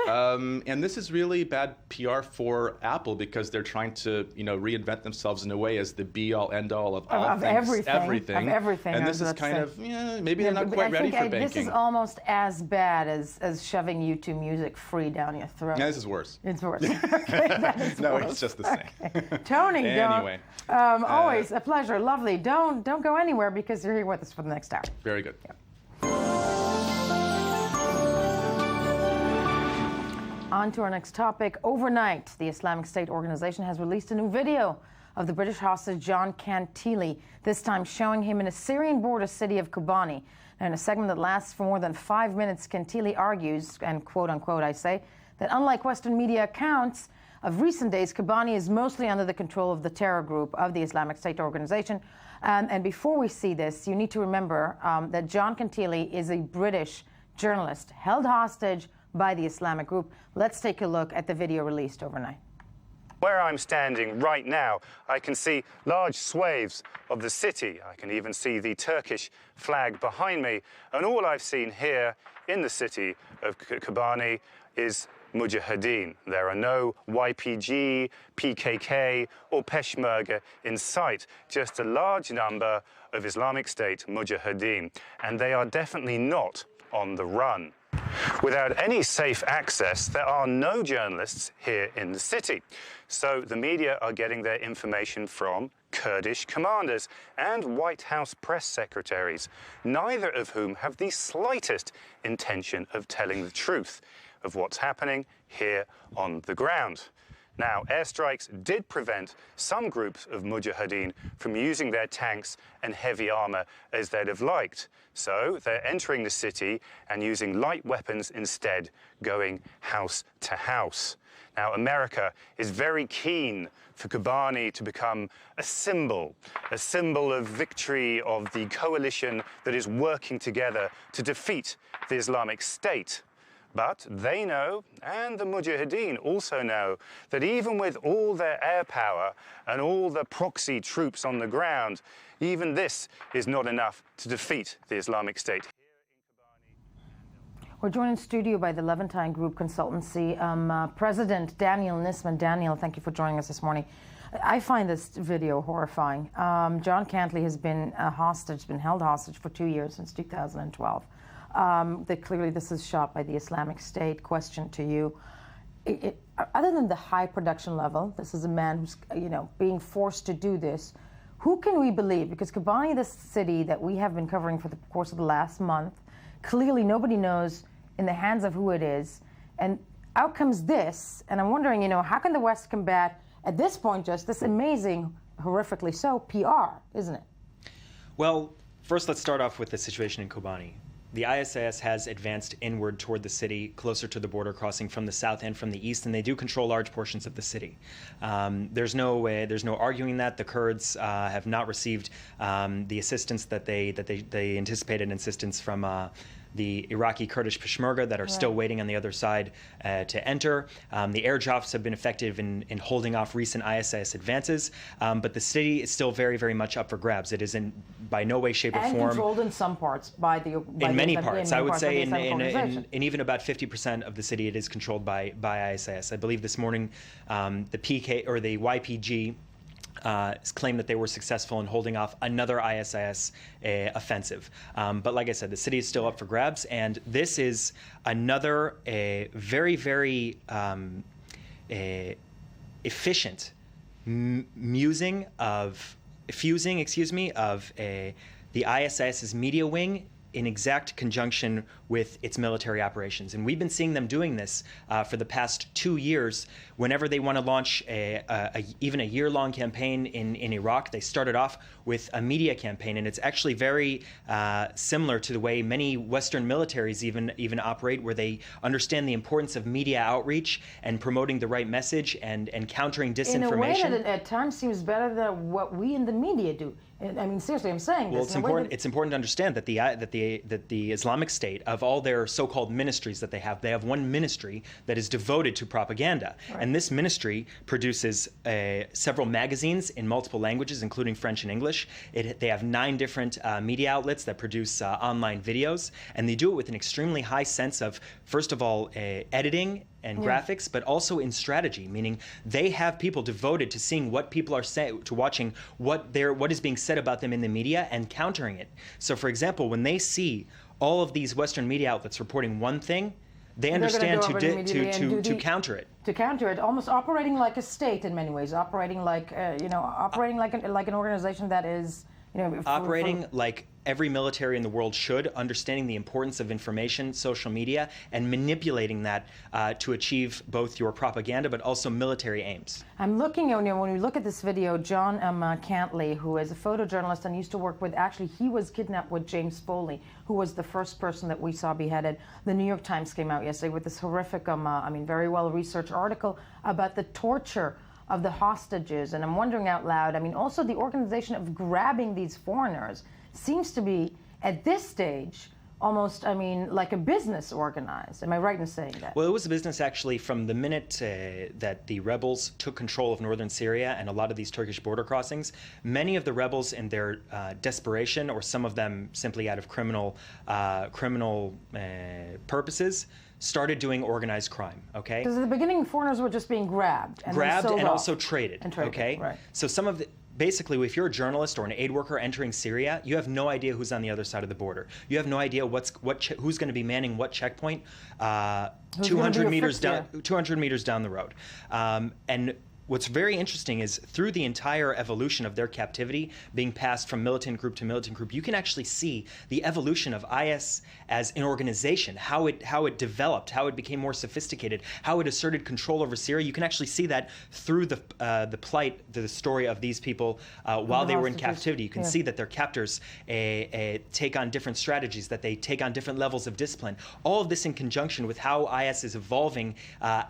Speaker 5: And this is really bad PR for Apple because they're trying to, reinvent themselves in a way as the be-all, end-all of all things, everything.
Speaker 1: Of everything.
Speaker 5: And this is kind of, maybe they're not quite ready for banking.
Speaker 1: This is almost as bad as shoving YouTube music free down your throat.
Speaker 5: Yeah, this is worse.
Speaker 1: It's worse. Okay, that is
Speaker 5: No,
Speaker 1: worse.
Speaker 5: it's just the same.
Speaker 1: Okay. Tony,
Speaker 5: Anyway.
Speaker 1: always a pleasure. Lovely. Don't go anywhere because you're here with us for the next hour.
Speaker 5: Very good.
Speaker 1: Yeah. On to our next topic. Overnight, the Islamic State organization has released a new video of the British hostage John Cantili, this time showing him in a Syrian border city of Kobani. Now, in a segment that lasts for more than 5 minutes, Cantili argues, and quote unquote I say, that unlike Western media accounts of recent days, Kobani is mostly under the control of the terror group of the Islamic State organization. And before we see this, you need to remember that John Cantili is a British journalist held hostage by the Islamic group. Let's take a look at the video released overnight.
Speaker 12: Where I'm standing right now, I can see large swathes of the city. I can even see the Turkish flag behind me. And all I've seen here in the city of Kobani is Mujahideen. There are no YPG, PKK or Peshmerga in sight, just a large number of Islamic State Mujahideen. And they are definitely not on the run. Without any safe access, there are no journalists here in the city. So the media are getting their information from Kurdish commanders and White House press secretaries, neither of whom have the slightest intention of telling the truth of what's happening here on the ground. Now, airstrikes did prevent some groups of Mujahideen from using their tanks and heavy armor as they'd have liked. So they're entering the city and using light weapons instead, going house to house. Now, America is very keen for Kobani to become a symbol of victory of the coalition that is working together to defeat the Islamic State. But they know, and the Mujahideen also know, that even with all their air power and all the proxy troops on the ground, even this is not enough to defeat the Islamic State.
Speaker 1: We're joined in studio by the Levantine Group Consultancy President Daniel Nisman. Daniel, thank you for joining us this morning. I find this video horrifying. John Cantili has been held hostage for 2 years, since 2012. Clearly this is shot by the Islamic State. Question to you. Other than the high production level, this is a man who's being forced to do this. Who can we believe? Because Kobani, this city that we have been covering for the course of the last month, clearly nobody knows in the hands of who it is. And out comes this, and I'm wondering, how can the West combat, at this point, just this amazing, horrifically so, PR, isn't it?
Speaker 13: Well, first let's start off with the situation in Kobani. The ISIS has advanced inward toward the city, closer to the border crossing from the south and from the east, and they do control large portions of the city. There's no arguing that. The Kurds have not received the assistance that they anticipated, assistance from the Iraqi Kurdish Peshmerga that are still waiting on the other side to enter. The air drops have been effective in holding off recent ISIS advances, but the city is still very, very much up for grabs. It is by no way, shape, or form.
Speaker 1: And controlled in some parts by the
Speaker 13: in many parts. I would say
Speaker 1: in
Speaker 13: even about 50% of the city, it is controlled by ISIS. I believe this morning the PK or the YPG claimed that they were successful in holding off another ISIS offensive. But like I said, the city is still up for grabs, and this is another very, very efficient fusing of the ISIS's media wing in exact conjunction with its military operations. And we've been seeing them doing this for the past 2 years. Whenever they want to launch even a year-long campaign in Iraq, they started off with a media campaign. And it's actually very similar to the way many Western militaries even operate, where they understand the importance of media outreach and promoting the right message and countering disinformation.
Speaker 1: In a way that at times seems better than what we in the media do. I mean, seriously, I'm saying
Speaker 13: well,
Speaker 1: this.
Speaker 13: It's important to understand that the Islamic State, of all their so-called ministries that they have one ministry that is devoted to propaganda. Right. And this ministry produces several magazines in multiple languages, including French and English. They have 9 different media outlets that produce online videos, and they do it with an extremely high sense of, first of all, editing and graphics, but also in strategy, meaning they have people devoted to seeing what people are saying, to watching what is being said about them in the media and countering it. So, for example, when they see all of these Western media outlets reporting one thing, they understand to counter it.
Speaker 1: To counter it, almost operating like a state in many ways, operating like like an organization that is
Speaker 13: operating like every military in the world should, understanding the importance of information, social media, and manipulating that to achieve both your propaganda but also military aims.
Speaker 1: I'm looking, when we look at this video, John Cantley, who is a photojournalist and used to work with, actually, he was kidnapped with James Foley, who was the first person that we saw beheaded. The New York Times came out yesterday with this horrific, very well-researched article about the torture of the hostages. And I'm wondering out loud, also the organization of grabbing these foreigners seems to be, at this stage, almost, like a business organized. Am I right in saying that?
Speaker 13: Well, it was a business actually from the minute that the rebels took control of northern Syria and a lot of these Turkish border crossings. Many of the rebels, in their desperation, or some of them simply out of criminal purposes, started doing organized crime, okay?
Speaker 1: Because at the beginning, foreigners were just being grabbed. And
Speaker 13: also traded, okay?
Speaker 1: Right.
Speaker 13: So basically, if you're a journalist or an aid worker entering Syria, you have no idea who's on the other side of the border. You have no idea who's going to be manning what checkpoint 200 meters down the road. And what's very interesting is through the entire evolution of their captivity, being passed from militant group to militant group, you can actually see the evolution of IS as an organization, how it developed, how it became more sophisticated, how it asserted control over Syria. You can actually see that through the story of these people while they were in captivity. You can see that their captors take on different strategies, that they take on different levels of discipline. All of this in conjunction with how IS is evolving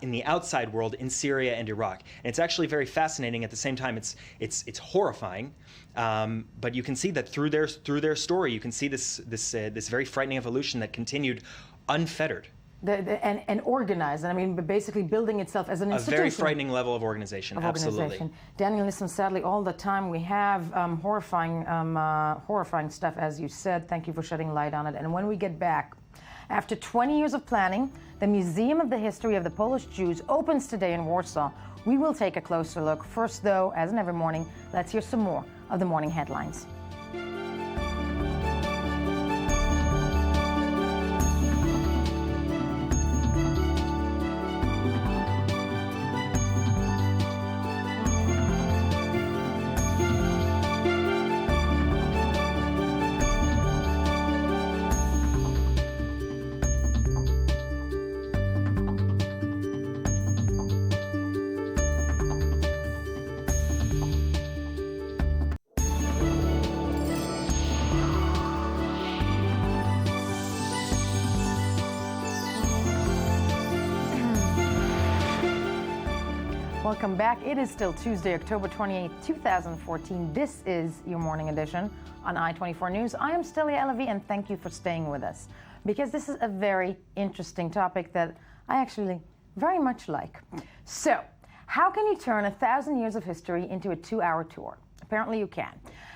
Speaker 13: in the outside world in Syria and Iraq. And it's actually very fascinating. At the same time, it's horrifying. But you can see that through their story, you can see this very frightening evolution that continued unfettered.
Speaker 1: And organized, but basically building itself as an institution.
Speaker 13: A very frightening level of organization, absolutely.
Speaker 1: Daniel, listen, sadly, all the time we have horrifying stuff, as you said. Thank you for shedding light on it. And when we get back, after 20 years of planning, the Museum of the History of the Polish Jews opens today in Warsaw. We will take a closer look. First, though, as in every morning, let's hear some more of the morning headlines. Welcome back. It is still Tuesday, October 28, 2014. This is your morning edition on I-24 News. I am Stelia Elevi, and thank you for staying with us. because this is a very interesting topic that I actually very much like. So, how can you turn 1,000 years of history into a 2-hour tour? Apparently you can.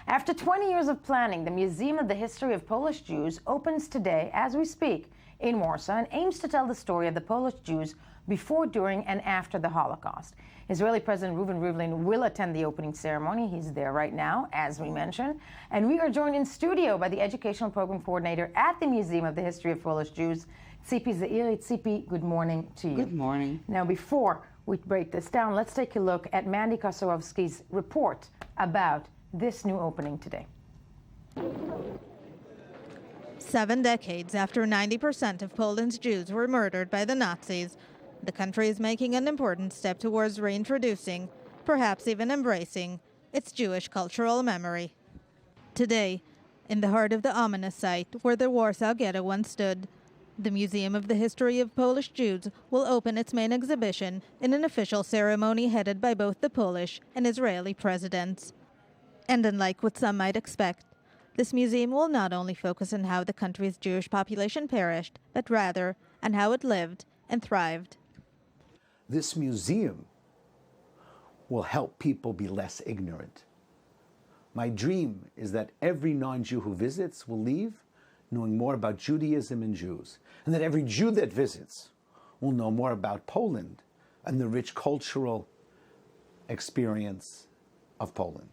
Speaker 1: After 20 years of planning, the Museum of the History of Polish Jews opens today, as we speak, in Warsaw, and aims to tell the story of the Polish Jews before, during, and after the Holocaust. Israeli President Reuven Rivlin will attend the opening ceremony. He's there right now, as we mentioned. And we are joined in studio by the Educational Program Coordinator at the Museum of the History of Polish Jews, Tzipi Zairi. Tzipi, good morning to you.
Speaker 14: Good morning.
Speaker 1: Now, before we break this down, let's take a look at Mandy Kosarowski's report about this new opening today.
Speaker 15: 7 decades after 90% of Poland's Jews were murdered by the Nazis, the country is making an important step towards reintroducing, perhaps even embracing, its Jewish cultural memory. Today, in the heart of the ominous site where the Warsaw Ghetto once stood, the Museum of the History of Polish Jews will open its main exhibition in an official ceremony headed by both the Polish and Israeli presidents. And unlike what some might expect, this museum will not only focus on how the country's Jewish population perished, but rather on how it lived and thrived.
Speaker 16: This museum will help people be less ignorant. My dream is that every non-Jew who visits will leave knowing more about Judaism and Jews, and that every Jew that visits will know more about Poland and the rich cultural experience of Poland.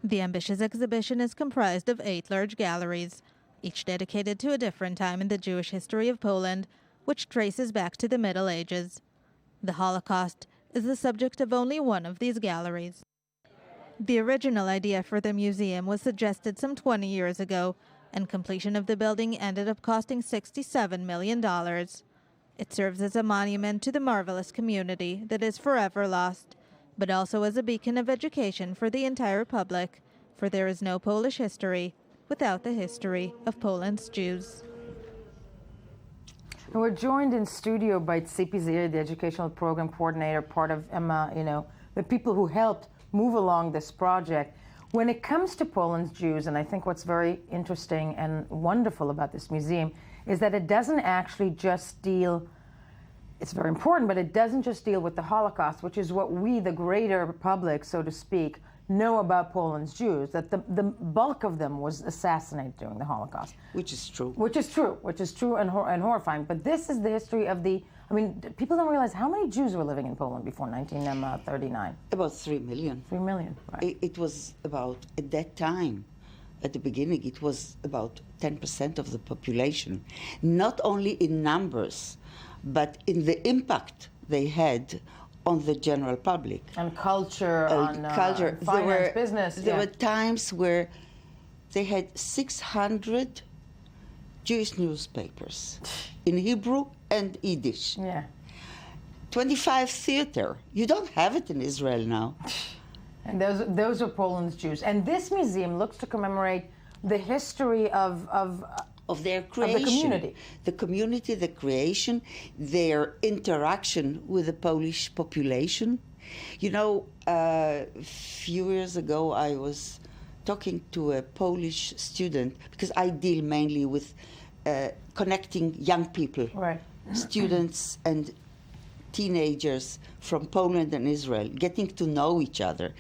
Speaker 15: The ambitious exhibition is comprised of 8 large galleries, each dedicated to a different time in the Jewish history of Poland, which traces back to the Middle Ages. The Holocaust is the subject of only one of these galleries. The original idea for the museum was suggested some 20 years ago, and completion of the building ended up costing $67 million. It serves as a monument to the marvelous community that is forever lost, but also as a beacon of education for the entire public, for there is no Polish history without the history of Poland's Jews.
Speaker 1: We're joined in studio by Tzipi Zairi, the Educational Program Coordinator, part of the people who helped move along this project. When it comes to Poland's Jews, and I think what's very interesting and wonderful about this museum is that it doesn't actually just deal, it's very important, but it doesn't just deal with the Holocaust, which is what we, the greater public, so to speak, know about Poland's Jews, that the bulk of them was assassinated during the Holocaust.
Speaker 14: Which is true.
Speaker 1: Which is true and horrifying. But this is the history of people don't realize how many Jews were living in Poland before 1939.
Speaker 14: About 3 million.
Speaker 1: 3 million, right.
Speaker 14: It was about, at that time, at the beginning, it was about 10% of the population. Not only in numbers, but in the impact they had on the general public.
Speaker 1: And culture,
Speaker 14: culture.
Speaker 1: Finance, business.
Speaker 14: There were times where they had 600 Jewish newspapers in Hebrew and Yiddish.
Speaker 1: Yeah.
Speaker 14: 25 theater. You don't have it in Israel now.
Speaker 1: And those are Poland's Jews. And this museum looks to commemorate the history of
Speaker 14: their creation,
Speaker 1: of the community.
Speaker 14: The community, the creation, their interaction with the Polish population. You know, a few years ago I was talking to a Polish student, because I deal mainly with connecting young people,
Speaker 1: right.
Speaker 14: Students and teenagers from Poland and Israel, getting to know each other.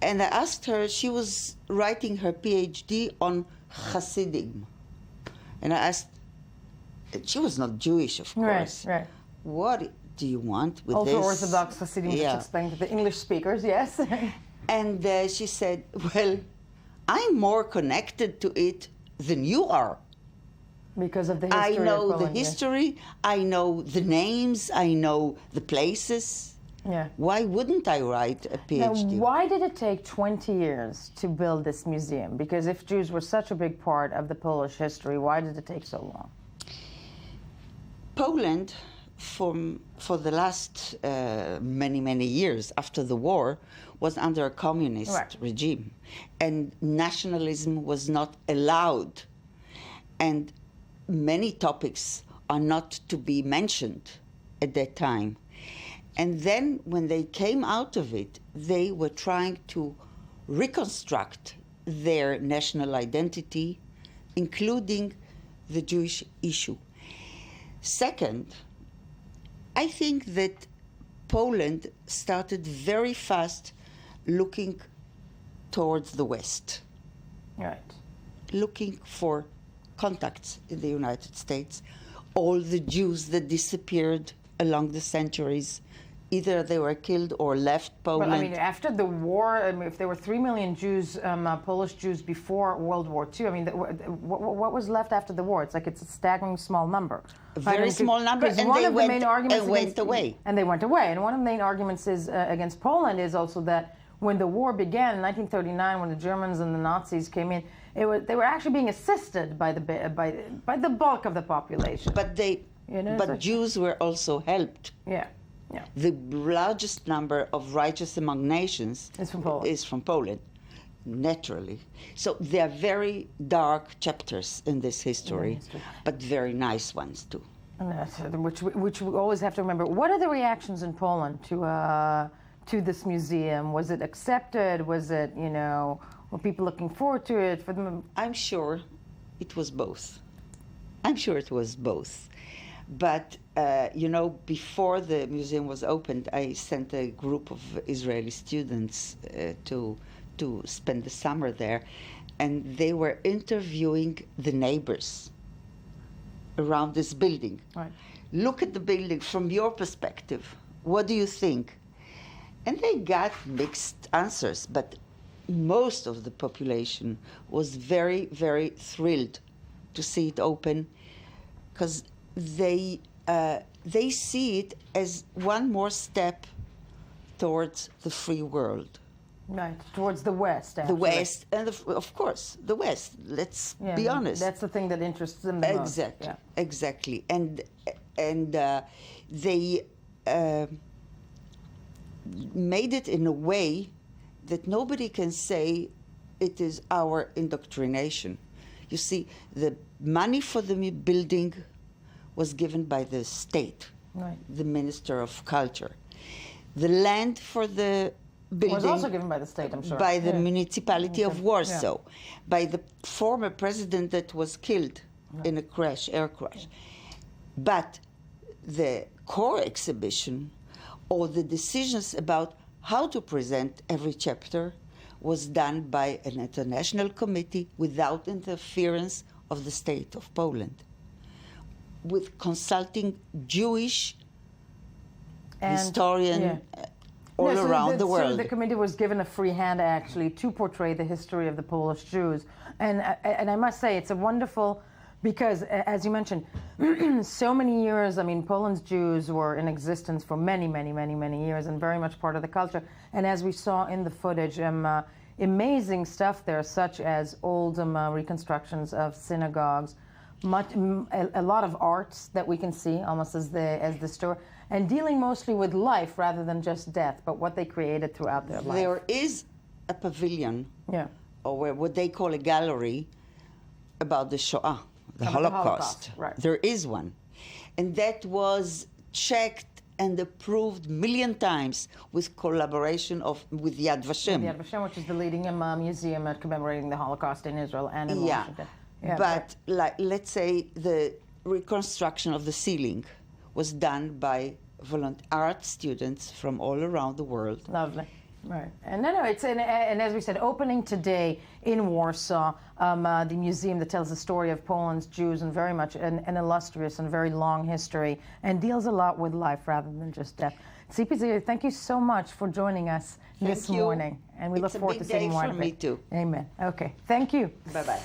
Speaker 14: And I asked her, she was writing her PhD on Hasidim. And I asked, she was not Jewish, of course.
Speaker 1: Right.
Speaker 14: What do you want with this?
Speaker 1: Ultra-Orthodox Hasidim, which explained to the English speakers, yes.
Speaker 14: And she said, well, I'm more connected to it than you are.
Speaker 1: Because of the history
Speaker 14: I know
Speaker 1: of Poland,
Speaker 14: the history, I know the names, I know the places.
Speaker 1: Yeah.
Speaker 14: Why wouldn't I write a PhD?
Speaker 1: Now, why did it take 20 years to build this museum? Because if Jews were such a big part of the Polish history, why did it take so long?
Speaker 14: Poland, for the last many years after the war, was under a communist regime. And nationalism was not allowed. And many topics are not to be mentioned at that time. And then when they came out of it, they were trying to reconstruct their national identity, including the Jewish issue. Second, I think that Poland started very fast looking towards the West.
Speaker 1: Right.
Speaker 14: Looking for contacts in the United States. All the Jews that disappeared along the centuries, either they were killed or left Poland.
Speaker 1: Well, I mean, after the war, I mean, if there were 3 million Jews, Polish Jews before World War II, I mean, what was left after the war? It's like it's a staggering small number.
Speaker 14: A very small number, and they went away.
Speaker 1: And they went away. And one of the main arguments is against Poland is also that when the war began in 1939, when the Germans and the Nazis came in, they were actually being assisted by the bulk of the population.
Speaker 14: But Jews were also helped.
Speaker 1: Yeah. Yeah.
Speaker 14: The largest number of righteous among nations is from Poland, naturally. So there are very dark chapters in this history, but very nice ones too.
Speaker 1: And which we always have to remember. What are the reactions in Poland to this museum? Was it accepted? Was it, were people looking forward to it?
Speaker 14: I'm sure it was both. But, before the museum was opened, I sent a group of Israeli students to spend the summer there, and they were interviewing the neighbors around this building.
Speaker 1: Right.
Speaker 14: Look at the building from your perspective. What do you think? And they got mixed answers, but most of the population was very, very thrilled to see it open, because they see it as one more step towards the free world.
Speaker 1: Right, towards the West, actually.
Speaker 14: The West, and of course, the West. Let's be honest.
Speaker 1: That's the thing that interests them the most.
Speaker 14: Exactly. And they made it in a way that nobody can say it is our indoctrination. You see, the money for the building was given by the state, the Minister of Culture. The land for the building
Speaker 1: was also given by the state, I'm sure.
Speaker 14: By the municipality of Warsaw, by the former president that was killed in a air crash. But the core exhibition, or the decisions about how to present every chapter, was done by an international committee without interference of the state of Poland, with consulting Jewish historians all around the world.
Speaker 1: So the committee was given a free hand, actually, to portray the history of the Polish Jews. And I must say, it's a wonderful, because, as you mentioned, so many years, I mean, Poland's Jews were in existence for many, many, many, many years, and very much part of the culture. And as we saw in the footage, amazing stuff there, such as old reconstructions of synagogues, a lot of arts that we can see, almost as the story, and dealing mostly with life rather than just death, but what they created throughout their life.
Speaker 14: There is a pavilion, or what they call a gallery, about the Shoah, the Holocaust.
Speaker 1: Right.
Speaker 14: There is one. And that was checked and approved a million times with collaboration with Yad Vashem.
Speaker 1: Yad Vashem, which is the leading museum commemorating the Holocaust in Israel and in Washington.
Speaker 14: But let's say the reconstruction of the ceiling was done by art students from all around the world.
Speaker 1: Lovely. Right. And it's and as we said, opening today in Warsaw, the museum that tells the story of Poland's Jews, and very much an illustrious and very long history, and deals a lot with life rather than just death. Tzipi Zir, thank you so much for joining us this morning, and we look forward to seeing more of it.
Speaker 14: It's a big day for me too.
Speaker 1: Amen. Okay. Thank you.
Speaker 14: Bye-bye.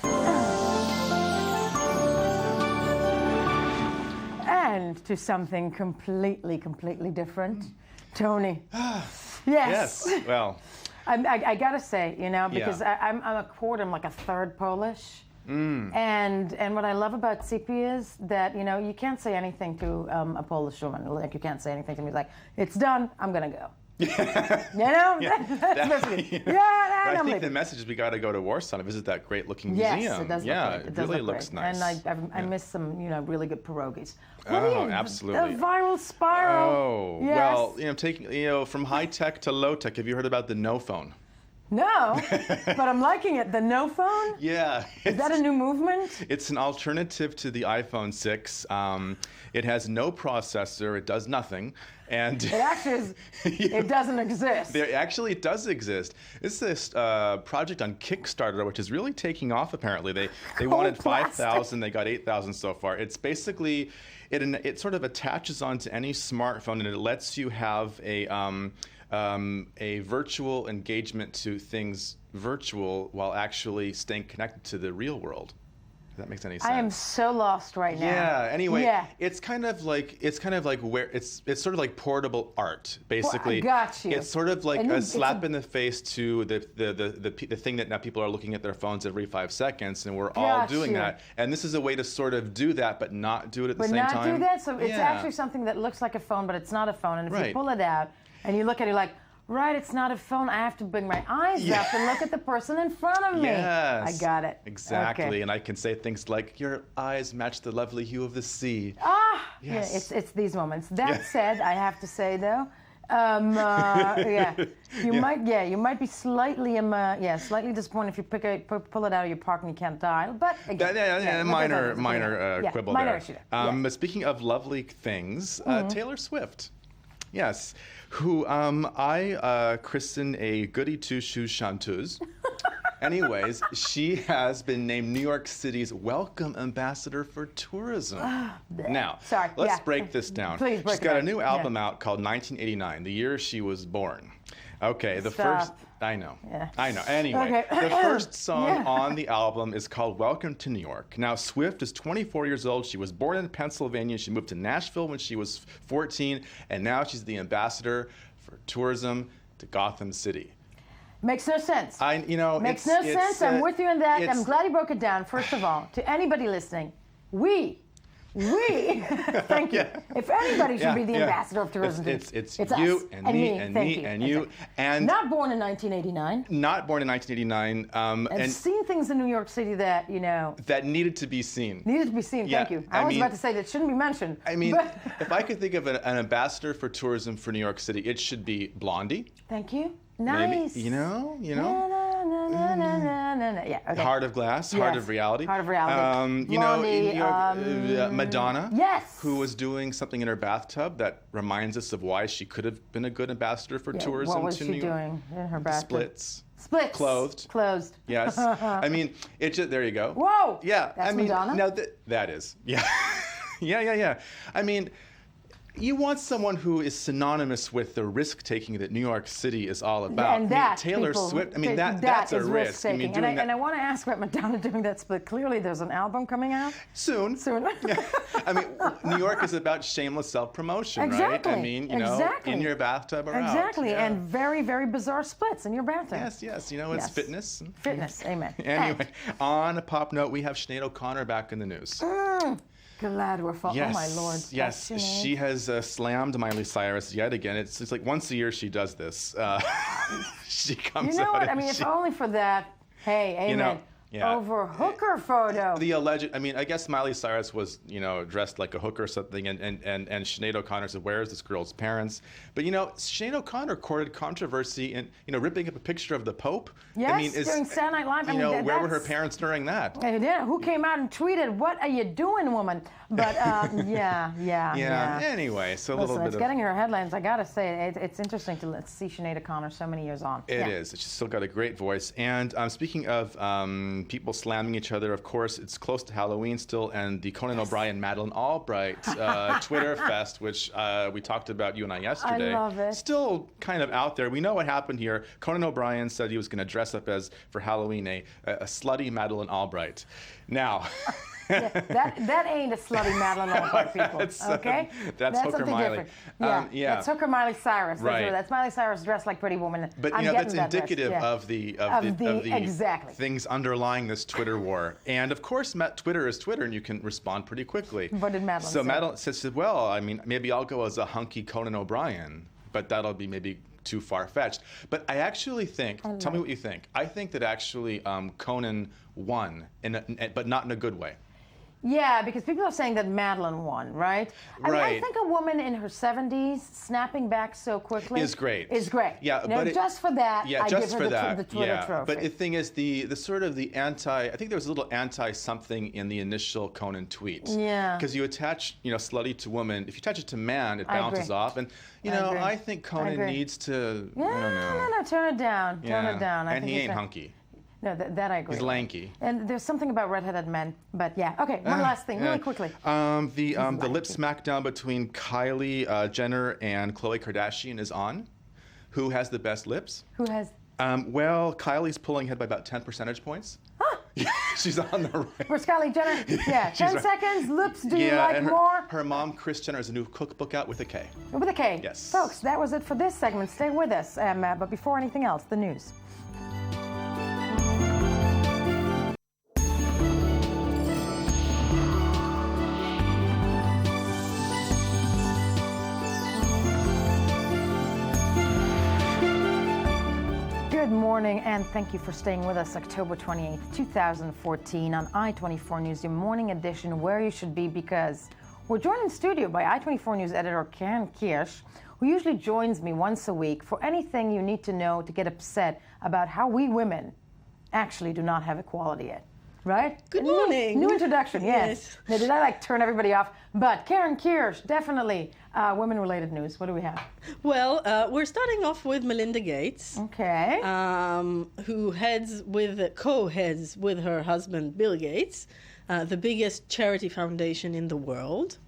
Speaker 1: And to something completely different. Tony. Yes.
Speaker 11: Well.
Speaker 1: I gotta say, because I'm a quarter, I'm like a third Polish. And what I love about Tzipi is that, you can't say anything to a Polish woman. Like, you can't say anything to me like, it's done, I'm gonna go. That's basically,
Speaker 11: I think the message is we got to go to Warsaw to visit that great-looking museum.
Speaker 1: Yes, it does.
Speaker 11: It really looks
Speaker 1: great.
Speaker 11: nice.
Speaker 1: And I miss some, really good pierogies.
Speaker 11: Absolutely.
Speaker 1: The viral spiral.
Speaker 11: Oh,
Speaker 1: yes.
Speaker 11: well, taking from high tech to low tech. Have you heard about the no phone?
Speaker 1: No, but I'm liking it. The no phone?
Speaker 11: Yeah.
Speaker 1: Is that a new movement?
Speaker 11: It's an alternative to the iPhone 6. It has no processor. It does nothing. And
Speaker 1: it actually is, it doesn't exist.
Speaker 11: Actually, it does exist. It's this project on Kickstarter, which is really taking off, apparently. They wanted 5,000. They got 8,000 so far. It's basically, it sort of attaches onto any smartphone, and it lets you have a virtual engagement to things virtual while actually staying connected to the real world. If that makes any sense.
Speaker 1: I am so lost right now.
Speaker 11: Yeah. Anyway, it's kind of like where it's sort of like portable art, basically.
Speaker 1: Well, I got you.
Speaker 11: It's sort of like a slap in the face to the thing that now people are looking at their phones every 5 seconds, and we're all doing that. And this is a way to sort of do that, but not do it at the same time.
Speaker 1: But not do that. So it's actually something that looks like a phone, but it's not a phone. And if you pull it out and you look at it, like. Right, it's not a phone. I have to bring my eyes up and look at the person in front of me.
Speaker 11: Yes.
Speaker 1: I got it.
Speaker 11: Exactly.
Speaker 1: Okay.
Speaker 11: And I can say things like, your eyes match the lovely hue of the sea.
Speaker 1: Ah!
Speaker 11: Yes.
Speaker 1: Yeah, it's these moments. That said, I have to say, though, you might be slightly slightly disappointed if you pull it out of your pocket and you can't dial. But again,
Speaker 11: minor quibble
Speaker 1: minor
Speaker 11: there.
Speaker 1: Issue.
Speaker 11: But speaking of lovely things, Taylor Swift. Yes, who I christen a goody two-shoes chanteuse. Anyways, she has been named New York City's Welcome Ambassador for Tourism. Now, let's break this down.
Speaker 1: Please break
Speaker 11: She's got a new album out called 1989, the year she was born. Okay, first... I know.
Speaker 1: Yeah.
Speaker 11: I know. Anyway, the first song on the album is called Welcome to New York. Now, Swift is 24 years old. She was born in Pennsylvania. She moved to Nashville when she was 14, and now she's the ambassador for tourism to Gotham City.
Speaker 1: Makes no sense. Makes no sense. I'm with you on that. I'm glad you broke it down. First of all, to anybody listening, we, thank you. If anybody should be the ambassador of tourism,
Speaker 11: it's
Speaker 1: us
Speaker 11: you and me and me and you. And
Speaker 1: not born in 1989.
Speaker 11: Not born in 1989.
Speaker 1: And seen things in New York City that,
Speaker 11: that needed to be seen.
Speaker 1: Needed to be seen, thank you. I was about to say that shouldn't be mentioned.
Speaker 11: I mean, if I could think of an ambassador for tourism for New York City, it should be Blondie.
Speaker 1: Thank you. Nice.
Speaker 11: Maybe,
Speaker 1: Yeah, okay.
Speaker 11: Heart of Glass, Heart of Reality.
Speaker 1: Heart of Reality.
Speaker 11: In New York, Madonna.
Speaker 1: Yes.
Speaker 11: Who was doing something in her bathtub that reminds us of why she could have been a good ambassador for tourism to New York.
Speaker 1: What was she doing in her bathtub?
Speaker 11: Splits. Clothed. Yes. I mean, there you go.
Speaker 1: Whoa.
Speaker 11: Yeah.
Speaker 1: That's Madonna?
Speaker 11: No, that is. Yeah. Yeah. I mean, you want someone who is synonymous with the risk-taking that New York City is all about.
Speaker 1: And that,
Speaker 11: Taylor Swift, that's a risk.
Speaker 1: And I want to ask about Madonna doing that split. Clearly, there's an album coming out.
Speaker 11: Soon. Yeah. I mean, New York is about shameless self-promotion, right? I mean, in your bathtub or out.
Speaker 1: Exactly, and very, very bizarre splits in your bathroom.
Speaker 11: Yes. It's fitness.
Speaker 1: Fitness, amen.
Speaker 11: Anyway, on a pop note, we have Sinead O'Connor back in the news.
Speaker 1: Glad we're
Speaker 11: yes,
Speaker 1: oh my Lord.
Speaker 11: Yes, she has slammed Miley Cyrus yet again. It's like once a year she does this. She comes out.
Speaker 1: You know what? I mean, if only for that. Hey, amen. Over hooker photo.
Speaker 11: The alleged, I guess Miley Cyrus was, dressed like a hooker or something, and Sinead O'Connor said, where's this girl's parents? But, Sinead O'Connor courted controversy in, ripping up a picture of the Pope.
Speaker 1: Yes, during Saturday Night Live.
Speaker 11: Where were her parents during that?
Speaker 1: Yeah, who came out and tweeted, what are you doing, woman? But, yeah.
Speaker 11: Anyway, so a little bit
Speaker 1: it's getting her headlines. I got to say, it's interesting to see Sinead O'Connor so many years on.
Speaker 11: It is. She's still got a great voice. And speaking of people slamming each other, of course, it's close to Halloween still, and the Conan O'Brien, Madeleine Albright Twitter fest, which we talked about, you and I, yesterday.
Speaker 1: I love it.
Speaker 11: Still kind of out there. We know what happened here. Conan O'Brien said he was going to dress up as, for Halloween, a slutty Madeleine Albright. Now...
Speaker 1: that ain't a slutty Madeleine Albright, people. Okay,
Speaker 11: that's Hooker Miley.
Speaker 1: Different. That's Hooker Miley Cyrus.
Speaker 11: Right.
Speaker 1: That's Miley Cyrus dressed like Pretty Woman.
Speaker 11: But that's indicative of the
Speaker 1: exactly
Speaker 11: things underlying this Twitter war. And of course, Twitter is Twitter, and you can respond pretty quickly.
Speaker 1: What did Madeleine say?
Speaker 11: So Madeleine said, well, maybe I'll go as a hunky Conan O'Brien, but that'll be maybe too far-fetched. But I actually think, tell me what you think. I think that actually Conan won, but not in a good way.
Speaker 1: Yeah, because people are saying that Madeline won, right? I mean, I think a woman in her 70s snapping back so quickly
Speaker 11: is great.
Speaker 1: Is great.
Speaker 11: Yeah,
Speaker 1: you know,
Speaker 11: but
Speaker 1: just for that,
Speaker 11: yeah,
Speaker 1: I
Speaker 11: just
Speaker 1: give her
Speaker 11: for that.
Speaker 1: the Twitter trophy.
Speaker 11: But the thing is, the sort of the anti. I think there was a little anti something in the initial Conan tweet.
Speaker 1: Yeah.
Speaker 11: Because you attach, slutty to woman. If you attach it to man, it bounces off. And I think Conan needs to.
Speaker 1: Yeah,
Speaker 11: I don't know.
Speaker 1: no, turn it down. Turn it down.
Speaker 11: And he ain't hunky.
Speaker 1: No, that I agree.
Speaker 11: He's lanky.
Speaker 1: And there's something about redheaded men, but yeah. Okay, one last thing, really quickly.
Speaker 11: The lip smackdown between Kylie Jenner and Khloe Kardashian is on. Who has the best lips?
Speaker 1: Who has?
Speaker 11: Well, Kylie's pulling ahead by about 10 percentage points. Yeah, she's on the right.
Speaker 1: For Kylie Jenner? Yeah, 10 seconds, lips, do you like
Speaker 11: and
Speaker 1: more?
Speaker 11: Her mom, Kris Jenner, has a new cookbook out with a K.
Speaker 1: With a K?
Speaker 11: Yes.
Speaker 1: Folks, that was it for this segment. Stay with us. But before anything else, the news. Good morning, and thank you for staying with us. October 28th, 2014 on I-24 News, your morning edition, where you should be, because we're joined in studio by I-24 News editor Karen Kirsch, who usually joins me once a week for anything you need to know to get upset about how we women actually do not have equality yet. Right?
Speaker 17: Good morning.
Speaker 1: New introduction, yes. Now, did I turn everybody off? But Karen Kirsch, definitely women-related news. What do we have?
Speaker 17: Well, we're starting off with Melinda Gates.
Speaker 1: Okay.
Speaker 17: Who co-heads with her husband Bill Gates, the biggest charity foundation in the world.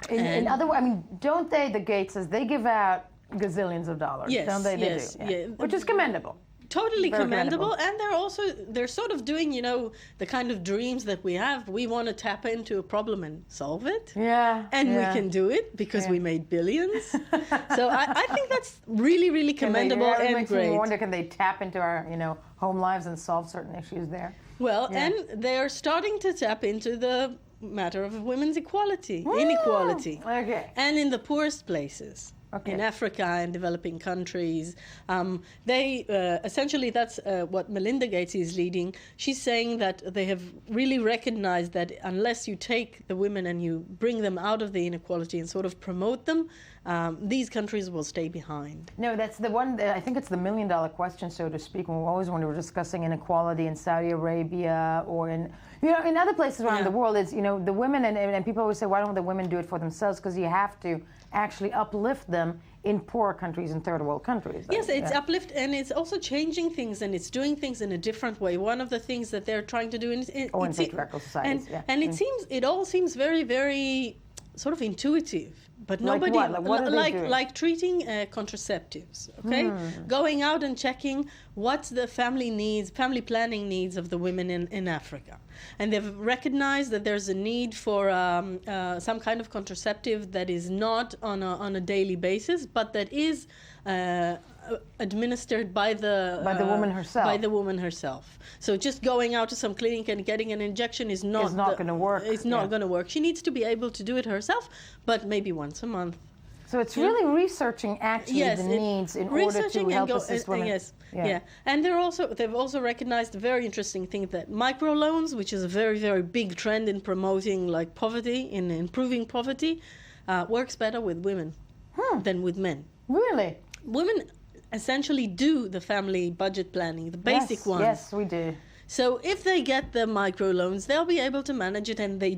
Speaker 1: In other words, I mean, don't they, the Gateses, they give out gazillions of dollars,
Speaker 17: yes,
Speaker 1: don't they?
Speaker 17: Yes,
Speaker 1: they do. Yeah. Which is commendable.
Speaker 17: Totally commendable, and they're sort of doing, the kind of dreams that we have. We want to tap into a problem and solve it.
Speaker 1: Yeah.
Speaker 17: And we can do it because we made billions. So I think that's really, really commendable and
Speaker 1: makes
Speaker 17: great.
Speaker 1: Me wonder, can they tap into our, home lives and solve certain issues there?
Speaker 17: Well, and they're starting to tap into the matter of women's inequality.
Speaker 1: Okay.
Speaker 17: And in the poorest places. Okay. In Africa and developing countries. Essentially, that's what Melinda Gates is leading. She's saying that they have really recognized that unless you take the women and you bring them out of the inequality and sort of promote them, these countries will stay behind.
Speaker 1: No, that's the one, I think it's the million-dollar question, so to speak, when we're discussing inequality in Saudi Arabia or in other places around the world, it's, the women, and people always say, why don't the women do it for themselves? Because you have to actually uplift them in poor countries and third world countries.
Speaker 17: Yes, it's uplift, and it's also changing things, and it's doing things in a different way. One of the things that they're trying to do in
Speaker 1: patriarchal societies,
Speaker 17: and it all seems very, very sort of intuitive. But nobody like treating contraceptives, okay? Going out and checking what the family planning needs of the women in Africa. And they've recognized that there's a need for some kind of contraceptive that is not on a daily basis, but that is administered by the
Speaker 1: woman herself.
Speaker 17: By the woman herself. So just going out to some clinic and getting an injection is not
Speaker 1: going to work.
Speaker 17: It's not going to work. She needs to be able to do it herself, but maybe once a month.
Speaker 1: So it's really researching actually the needs in order to help assist women.
Speaker 17: Yes, yeah. And they've also recognized a very interesting thing, that microloans, which is a very, very big trend in promoting poverty, in improving poverty, works better with women than with men.
Speaker 1: Really?
Speaker 17: Women essentially do the family budget planning, the basic ones.
Speaker 1: Yes, we do.
Speaker 17: So if they get the microloans, they'll be able to manage it, and they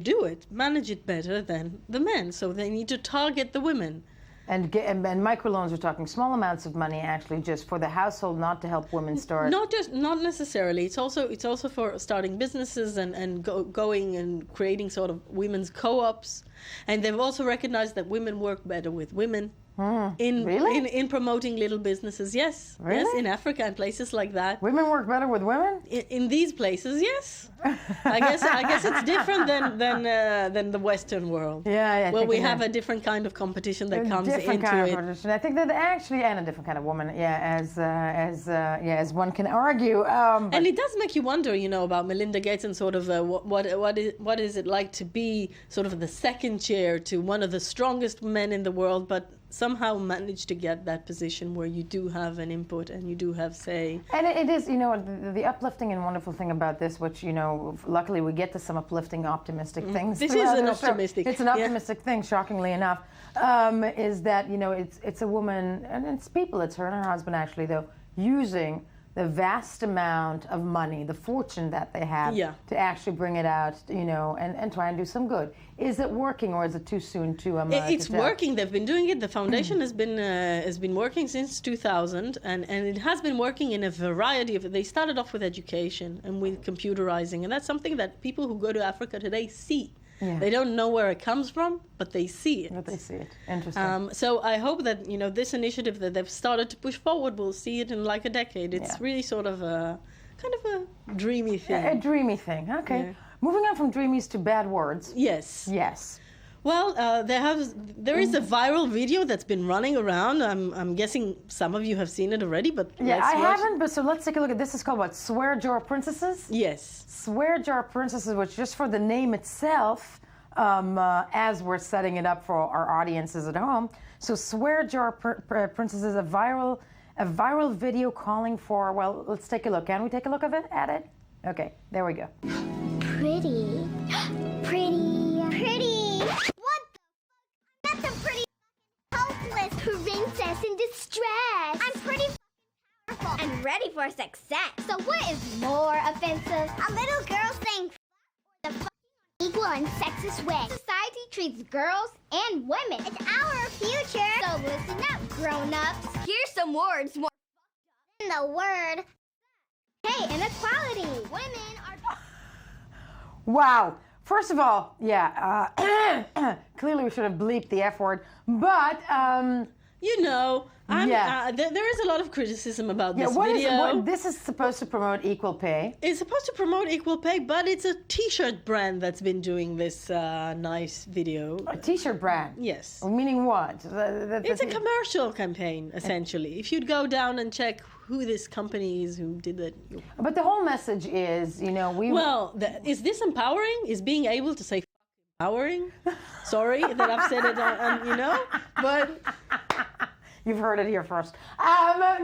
Speaker 17: manage it better than the men. So they need to target the women.
Speaker 1: And microloans are talking small amounts of money, actually, just for the household, not to help women start.
Speaker 17: Not necessarily. It's also for starting businesses and going and creating sort of women's co-ops. And they've also recognized that women work better with women. In promoting little businesses, yes.
Speaker 1: Really?
Speaker 17: Yes, in Africa and places like that.
Speaker 1: Women work better with women?
Speaker 17: In these places, yes. I guess it's different than the Western world.
Speaker 1: Yeah,
Speaker 17: where we have a different kind of competition that comes into it.
Speaker 1: I think that actually, and a different kind of woman, as one can argue.
Speaker 17: And it does make you wonder, about Melinda Gates and sort of what is it like to be sort of the second chair to one of the strongest men in the world, but somehow manage to get that position where you do have an input and you do have say.
Speaker 1: And it is, the uplifting and wonderful thing about this, which, luckily we get to some uplifting, optimistic things.
Speaker 17: This is an optimistic.
Speaker 1: It's an optimistic thing, shockingly enough, is that, it's a woman, and it's people, it's her and her husband actually, though, using the vast amount of money, the fortune that they have, to actually bring it out, and try and do some good. Is it working, or is it too soon to?
Speaker 17: It's working. They've been doing it. The foundation has been working since 2000, and it has been working in a variety of. They started off with education and with computerizing, and that's something that people who go to Africa today see. Yeah. They don't know where it comes from, but they see it.
Speaker 1: But they see it. Interesting.
Speaker 17: So I hope that this initiative that they've started to push forward, we'll see it in like a decade. It's really sort of a kind of a dreamy thing.
Speaker 1: A dreamy thing. Okay. Yeah. Moving on from dreamies to bad words.
Speaker 17: Yes.
Speaker 1: Yes.
Speaker 17: Well, there is a viral video that's been running around. I'm guessing some of you have seen it already, but
Speaker 1: I haven't. But so let's take a look at this. Is called what? Swear Jar Princesses.
Speaker 17: Yes.
Speaker 1: Swear Jar Princesses, which just for the name itself, as we're setting it up for our audiences at home. So Swear Jar Princesses, a viral video calling for. Well, let's take a look. Can we take a look at it? Okay, there we go.
Speaker 18: Pretty. What the fuck? I'm not some pretty hopeless princess in distress. I'm pretty powerful and ready for success. So what is more offensive? A little girl saying fuck or the fucking equal and sexist way. Society treats girls and women. It's our future. So listen up, grown-ups. Here's some words more fucked up than the word. Hey, inequality. Women are...
Speaker 1: Wow. First of all, clearly we should have bleeped the F word, but...
Speaker 17: there is a lot of criticism about this video.
Speaker 1: This is supposed to promote equal pay.
Speaker 17: It's supposed to promote equal pay, but it's a T-shirt brand that's been doing this nice video.
Speaker 1: A T-shirt brand?
Speaker 17: Yes.
Speaker 1: Meaning what?
Speaker 17: It's a commercial campaign, essentially. If you'd go down and check who this company is who did that.
Speaker 1: But the whole message is,
Speaker 17: is this empowering? Is being able to say empowering? Sorry that I've said it, but...
Speaker 1: You've heard it here first. No.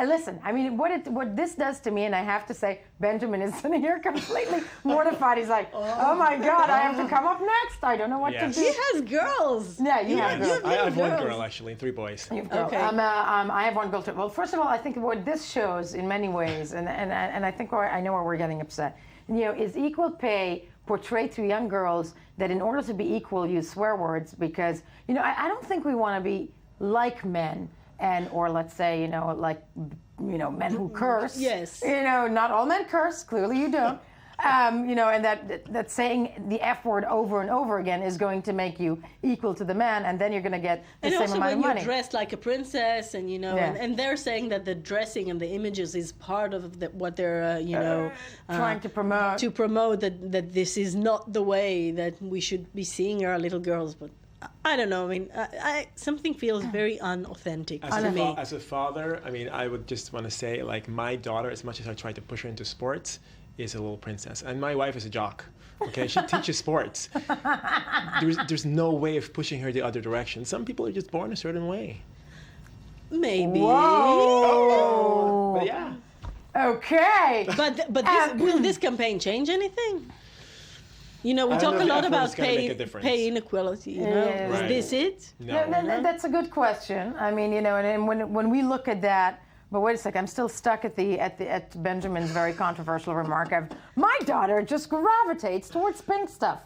Speaker 1: Listen, I mean, what this does to me, and I have to say, Benjamin is sitting here completely mortified. He's like, oh my God, I have to come up next. I don't know what to do.
Speaker 17: He has girls.
Speaker 1: Yeah, you have girls.
Speaker 13: I have one girl, actually, and 3 boys.
Speaker 1: Okay. I have one girl too. Well, first of all, I think what this shows in many ways, and I think I know where we're getting upset, is equal pay portrayed to young girls that in order to be equal, use swear words because, I don't think we want to be like men or let's say, men who curse.
Speaker 17: Yes.
Speaker 1: Not all men curse. Clearly you don't. And that saying the F word over and over again is going to make you equal to the man, and then you're going to get the same amount of money.
Speaker 17: And also when you're dressed like a princess, and and they're saying that the dressing and the images is part of what they're
Speaker 1: trying to promote.
Speaker 17: To promote that this is not the way that we should be seeing our little girls, but. I don't know. I mean, something feels very unauthentic to me.
Speaker 19: As a father, I mean, I would just want to say, like, my daughter, as much as I try to push her into sports, is a little princess. And my wife is a jock. Okay, she teaches sports. There's no way of pushing her the other direction. Some people are just born a certain way.
Speaker 17: Maybe.
Speaker 1: Whoa.
Speaker 19: But yeah.
Speaker 1: Okay.
Speaker 17: But will this campaign change anything? We talk a lot about pay inequality. Is this it?
Speaker 1: No. That's a good question. I mean, and when we look at that, but wait a sec, I'm still stuck at Benjamin's very controversial remark of my daughter just gravitates towards pink stuff.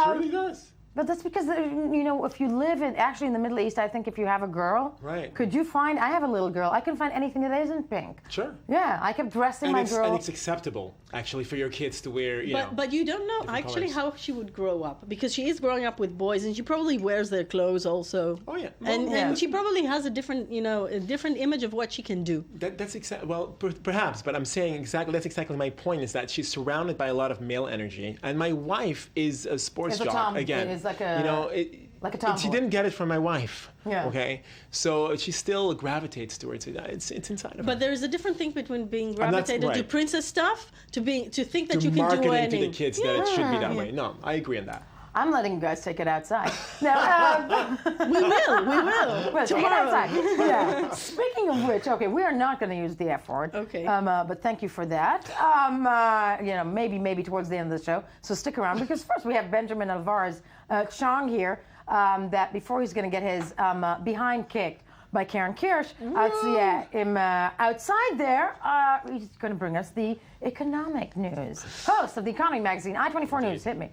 Speaker 19: Sure he does.
Speaker 1: But that's because, if you live in the Middle East, I think if you have a girl,
Speaker 19: right.
Speaker 1: Could you find, I have a little girl, I can find anything that isn't pink.
Speaker 19: Sure.
Speaker 1: Yeah, I kept dressing my girl.
Speaker 19: And it's acceptable, actually, for your kids to wear,
Speaker 17: But you don't know, actually, how she would grow up. Because she is growing up with boys, and she probably wears their clothes also.
Speaker 19: Oh, yeah.
Speaker 17: And she probably has a different image of what she can do.
Speaker 19: That's exactly, perhaps, but I'm saying that's exactly my point, is that she's surrounded by a lot of male energy. And my wife is a sports jock, again.
Speaker 1: It's like a... like a tomboy.
Speaker 19: She didn't get it from my wife.
Speaker 1: Yeah.
Speaker 19: Okay. So she still gravitates towards it. It's inside of her.
Speaker 17: But there is a different thing between being gravitated to princess stuff to think that you can do anything.
Speaker 19: marketing to the kids that it should be that way. No, I agree on that.
Speaker 1: I'm letting you guys take it outside. No,
Speaker 17: we will.
Speaker 1: Well, take it outside. Yeah. Speaking of which, okay, we are not going to use the F word.
Speaker 17: Okay.
Speaker 1: But thank you for that. Maybe towards the end of the show. So stick around because first we have Benjamin Alvarez Chong here. That before he's going to get his behind kicked by Karen Kirsch. Outside there, he's going to bring us the economic news. Host of the Economy Magazine, I-24 News. Hit me.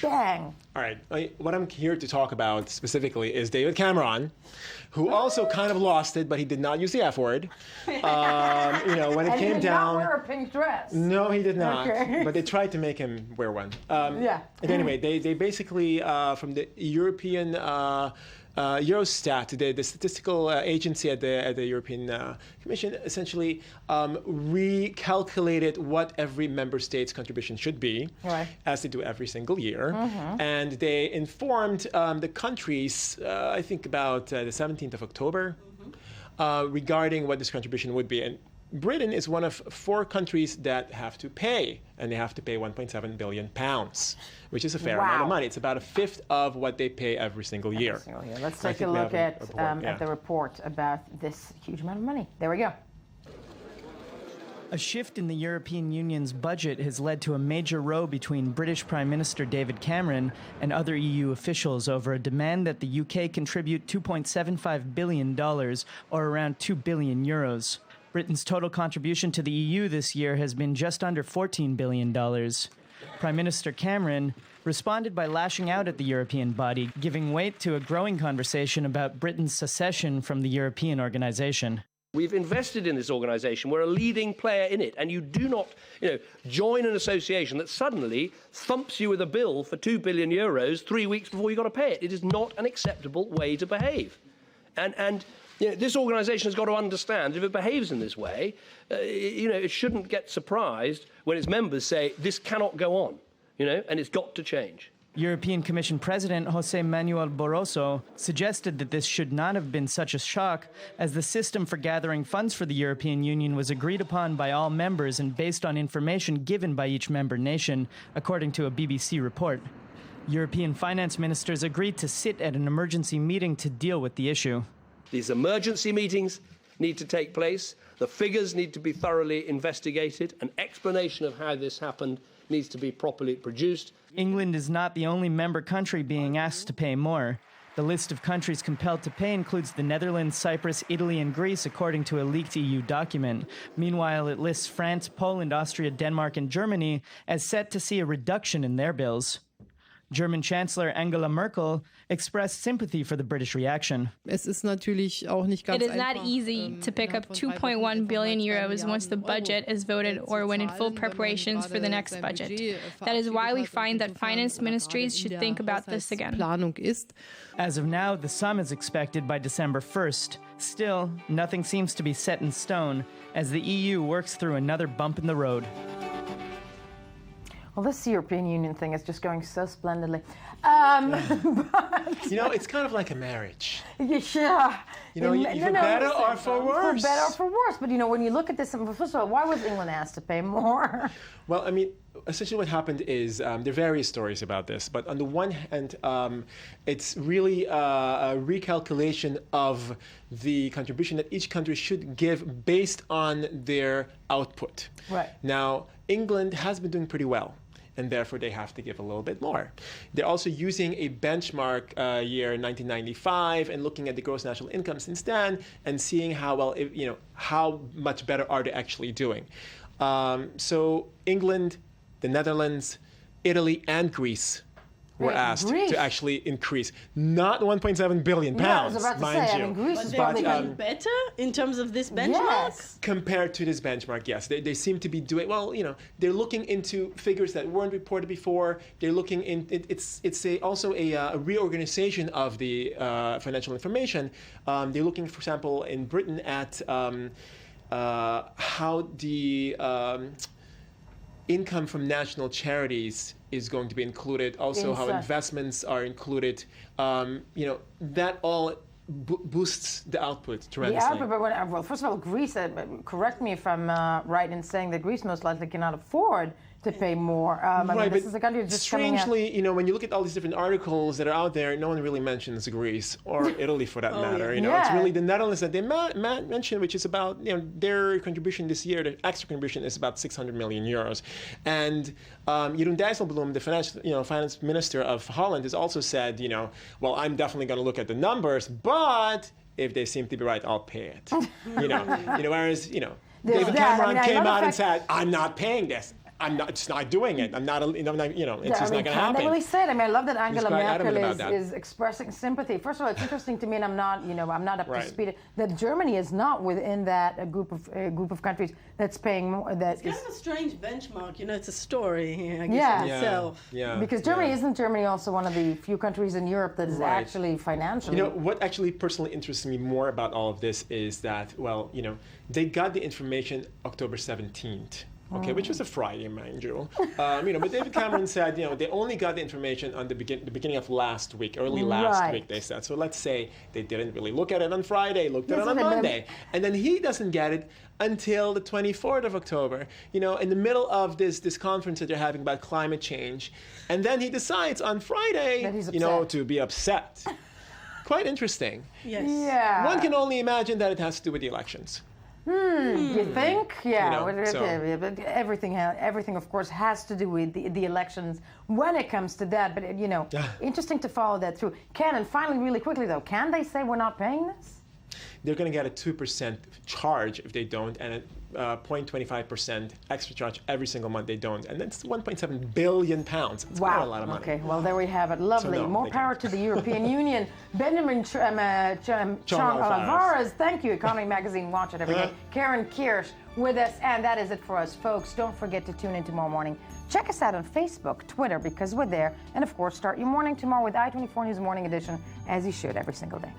Speaker 1: Bang.
Speaker 19: All right. What I'm here to talk about specifically is David Cameron, who also kind of lost it, but he did not use the F word. When it came down. He did not
Speaker 1: wear a pink dress.
Speaker 19: No, he did not.
Speaker 1: Okay.
Speaker 19: But they tried to make him wear one.
Speaker 1: And
Speaker 19: anyway, they basically, from the European Eurostat, the statistical agency at the European Commission, essentially recalculated what every member state's contribution should be, as they do every single year. And they informed the countries, I think about the 17th of October, regarding what this contribution would be. And Britain is one of 4 countries that have to pay, and they have to pay £1.7 billion, which is a fair amount of money. It's about a fifth of what they pay every single year.
Speaker 1: Let's take a look at the report about this huge amount of money. There we go.
Speaker 20: A shift in the European Union's budget has led to a major row between British Prime Minister David Cameron and other EU officials over a demand that the UK contribute $2.75 billion, or around €2 billion. Britain's total contribution to the EU this year has been just under $14 billion. Prime Minister Cameron responded by lashing out at the European body, giving weight to a growing conversation about Britain's secession from the European organization.
Speaker 21: We've invested in this organisation. We're a leading player in it. And you do not, join an association that suddenly thumps you with a bill for €2 billion 3 weeks before you've got to pay it. It is not an acceptable way to behave. And this organisation has got to understand if it behaves in this way, it shouldn't get surprised when its members say this cannot go on, and it's got to change.
Speaker 20: European Commission President José Manuel Barroso suggested that this should not have been such a shock, as the system for gathering funds for the European Union was agreed upon by all members and based on information given by each member nation, according to a BBC report. European finance ministers agreed to sit at an emergency meeting to deal with the issue.
Speaker 21: These emergency meetings need to take place. The figures need to be thoroughly investigated. An explanation of how this happened needs to be properly produced.
Speaker 20: England is not the only member country being asked to pay more. The list of countries compelled to pay includes the Netherlands, Cyprus, Italy, and Greece, according to a leaked EU document. Meanwhile, it lists France, Poland, Austria, Denmark, and Germany as set to see a reduction in their bills. German Chancellor Angela Merkel expressed sympathy for the British reaction.
Speaker 22: It is not easy to pick up 2.1 billion euros once the budget is voted or when in full preparations for the next budget. That is why we find that finance ministries should think about this again.
Speaker 20: As of now, the sum is expected by December 1st. Still, nothing seems to be set in stone as the EU works through another bump in the road.
Speaker 1: Well, this European Union thing is just going so splendidly.
Speaker 19: It's kind of like a marriage.
Speaker 1: Yeah.
Speaker 19: For better or for worse.
Speaker 1: For better or for worse. But, when you look at this, first of all, why was England asked to pay more?
Speaker 19: Well, essentially what happened is there are various stories about this. But on the one hand, it's really a recalculation of the contribution that each country should give based on their output.
Speaker 1: Right.
Speaker 19: Now, England has been doing pretty well, and therefore they have to give a little bit more. They're also using a benchmark year 1995 and looking at the gross national income since then and seeing how well, how much better are they actually doing. So England, the Netherlands, Italy, and Greece were asked to actually increase, not 1.7 billion pounds, mind you.
Speaker 17: Greece is probably doing better in terms of this benchmark?
Speaker 1: Yes.
Speaker 19: Compared to this benchmark, yes. They seem to be doing, they're looking into figures that weren't reported before. They're looking in, it's also a reorganization of the financial information. They're looking, for example, in Britain at how the income from national charities is going to be included, also how investments are included. That all boosts the output tremendously.
Speaker 1: The output, well, first of all, Greece, correct me if I'm right in saying that Greece most likely cannot afford to pay more. I mean, this is a country that's just
Speaker 19: strangely, you know, when you look at all these different articles that are out there, no one really mentions Greece or Italy for that matter.
Speaker 1: Yeah.
Speaker 19: You know, it's really the Netherlands that they mention, which is about, you know, their contribution this year, the extra contribution is about 600 million euros. And Jeroen Dijsselbloem, the finance minister of Holland, has also said, you know, well, I'm definitely going to look at the numbers, but if they seem to be right, I'll pay it. you know, whereas, you know, David Cameron came out and said, I'm not paying this. I'm just not doing it. I'm not, it's just not going to happen.
Speaker 1: They really said. I mean, I love that Angela Merkel is expressing sympathy. First of all, it's interesting to me, and I'm not up to speed, that Germany is not within that group of countries that's paying more.
Speaker 17: It's kind of a strange benchmark. You know, it's a story, I guess, in itself.
Speaker 19: Yeah.
Speaker 1: Because isn't Germany also one of the few countries in Europe that is actually financially?
Speaker 19: You know, what actually personally interests me more about all of this is that, well, you know, they got the information October 17th. Okay, which was a Friday, mind you. You know, but David Cameron said, you know, they only got the information on the beginning of last week, early last week, they said. So let's say they didn't really look at it on Friday, looked at it on Monday. And then he doesn't get it until the 24th of October, you know, in the middle of this conference that they're having about climate change. And then he decides on Friday, you know, to be upset. Quite interesting.
Speaker 17: Yes.
Speaker 1: Yeah.
Speaker 19: One can only imagine that it has to do with the elections.
Speaker 1: You think? Yeah.
Speaker 19: You know,
Speaker 1: everything, of course, has to do with the elections when it comes to that. But, you know, interesting to follow that through. And finally, really quickly, though, can they say we're not paying this?
Speaker 19: They're going to get a 2% charge if they don't, and a 0.25% extra charge every single month they don't. And that's 1.7 billion pounds. It's quite a lot of money.
Speaker 1: Okay, well, there we have it. Lovely.
Speaker 19: So
Speaker 1: more power to the European Union. Benjamin Chong Alvarez, thank you. Economy Magazine, watch it every day. Karen Kirsch with us, and that is it for us, folks. Don't forget to tune in tomorrow morning. Check us out on Facebook, Twitter, because we're there. And, of course, start your morning tomorrow with I-24 News Morning Edition, as you should every single day.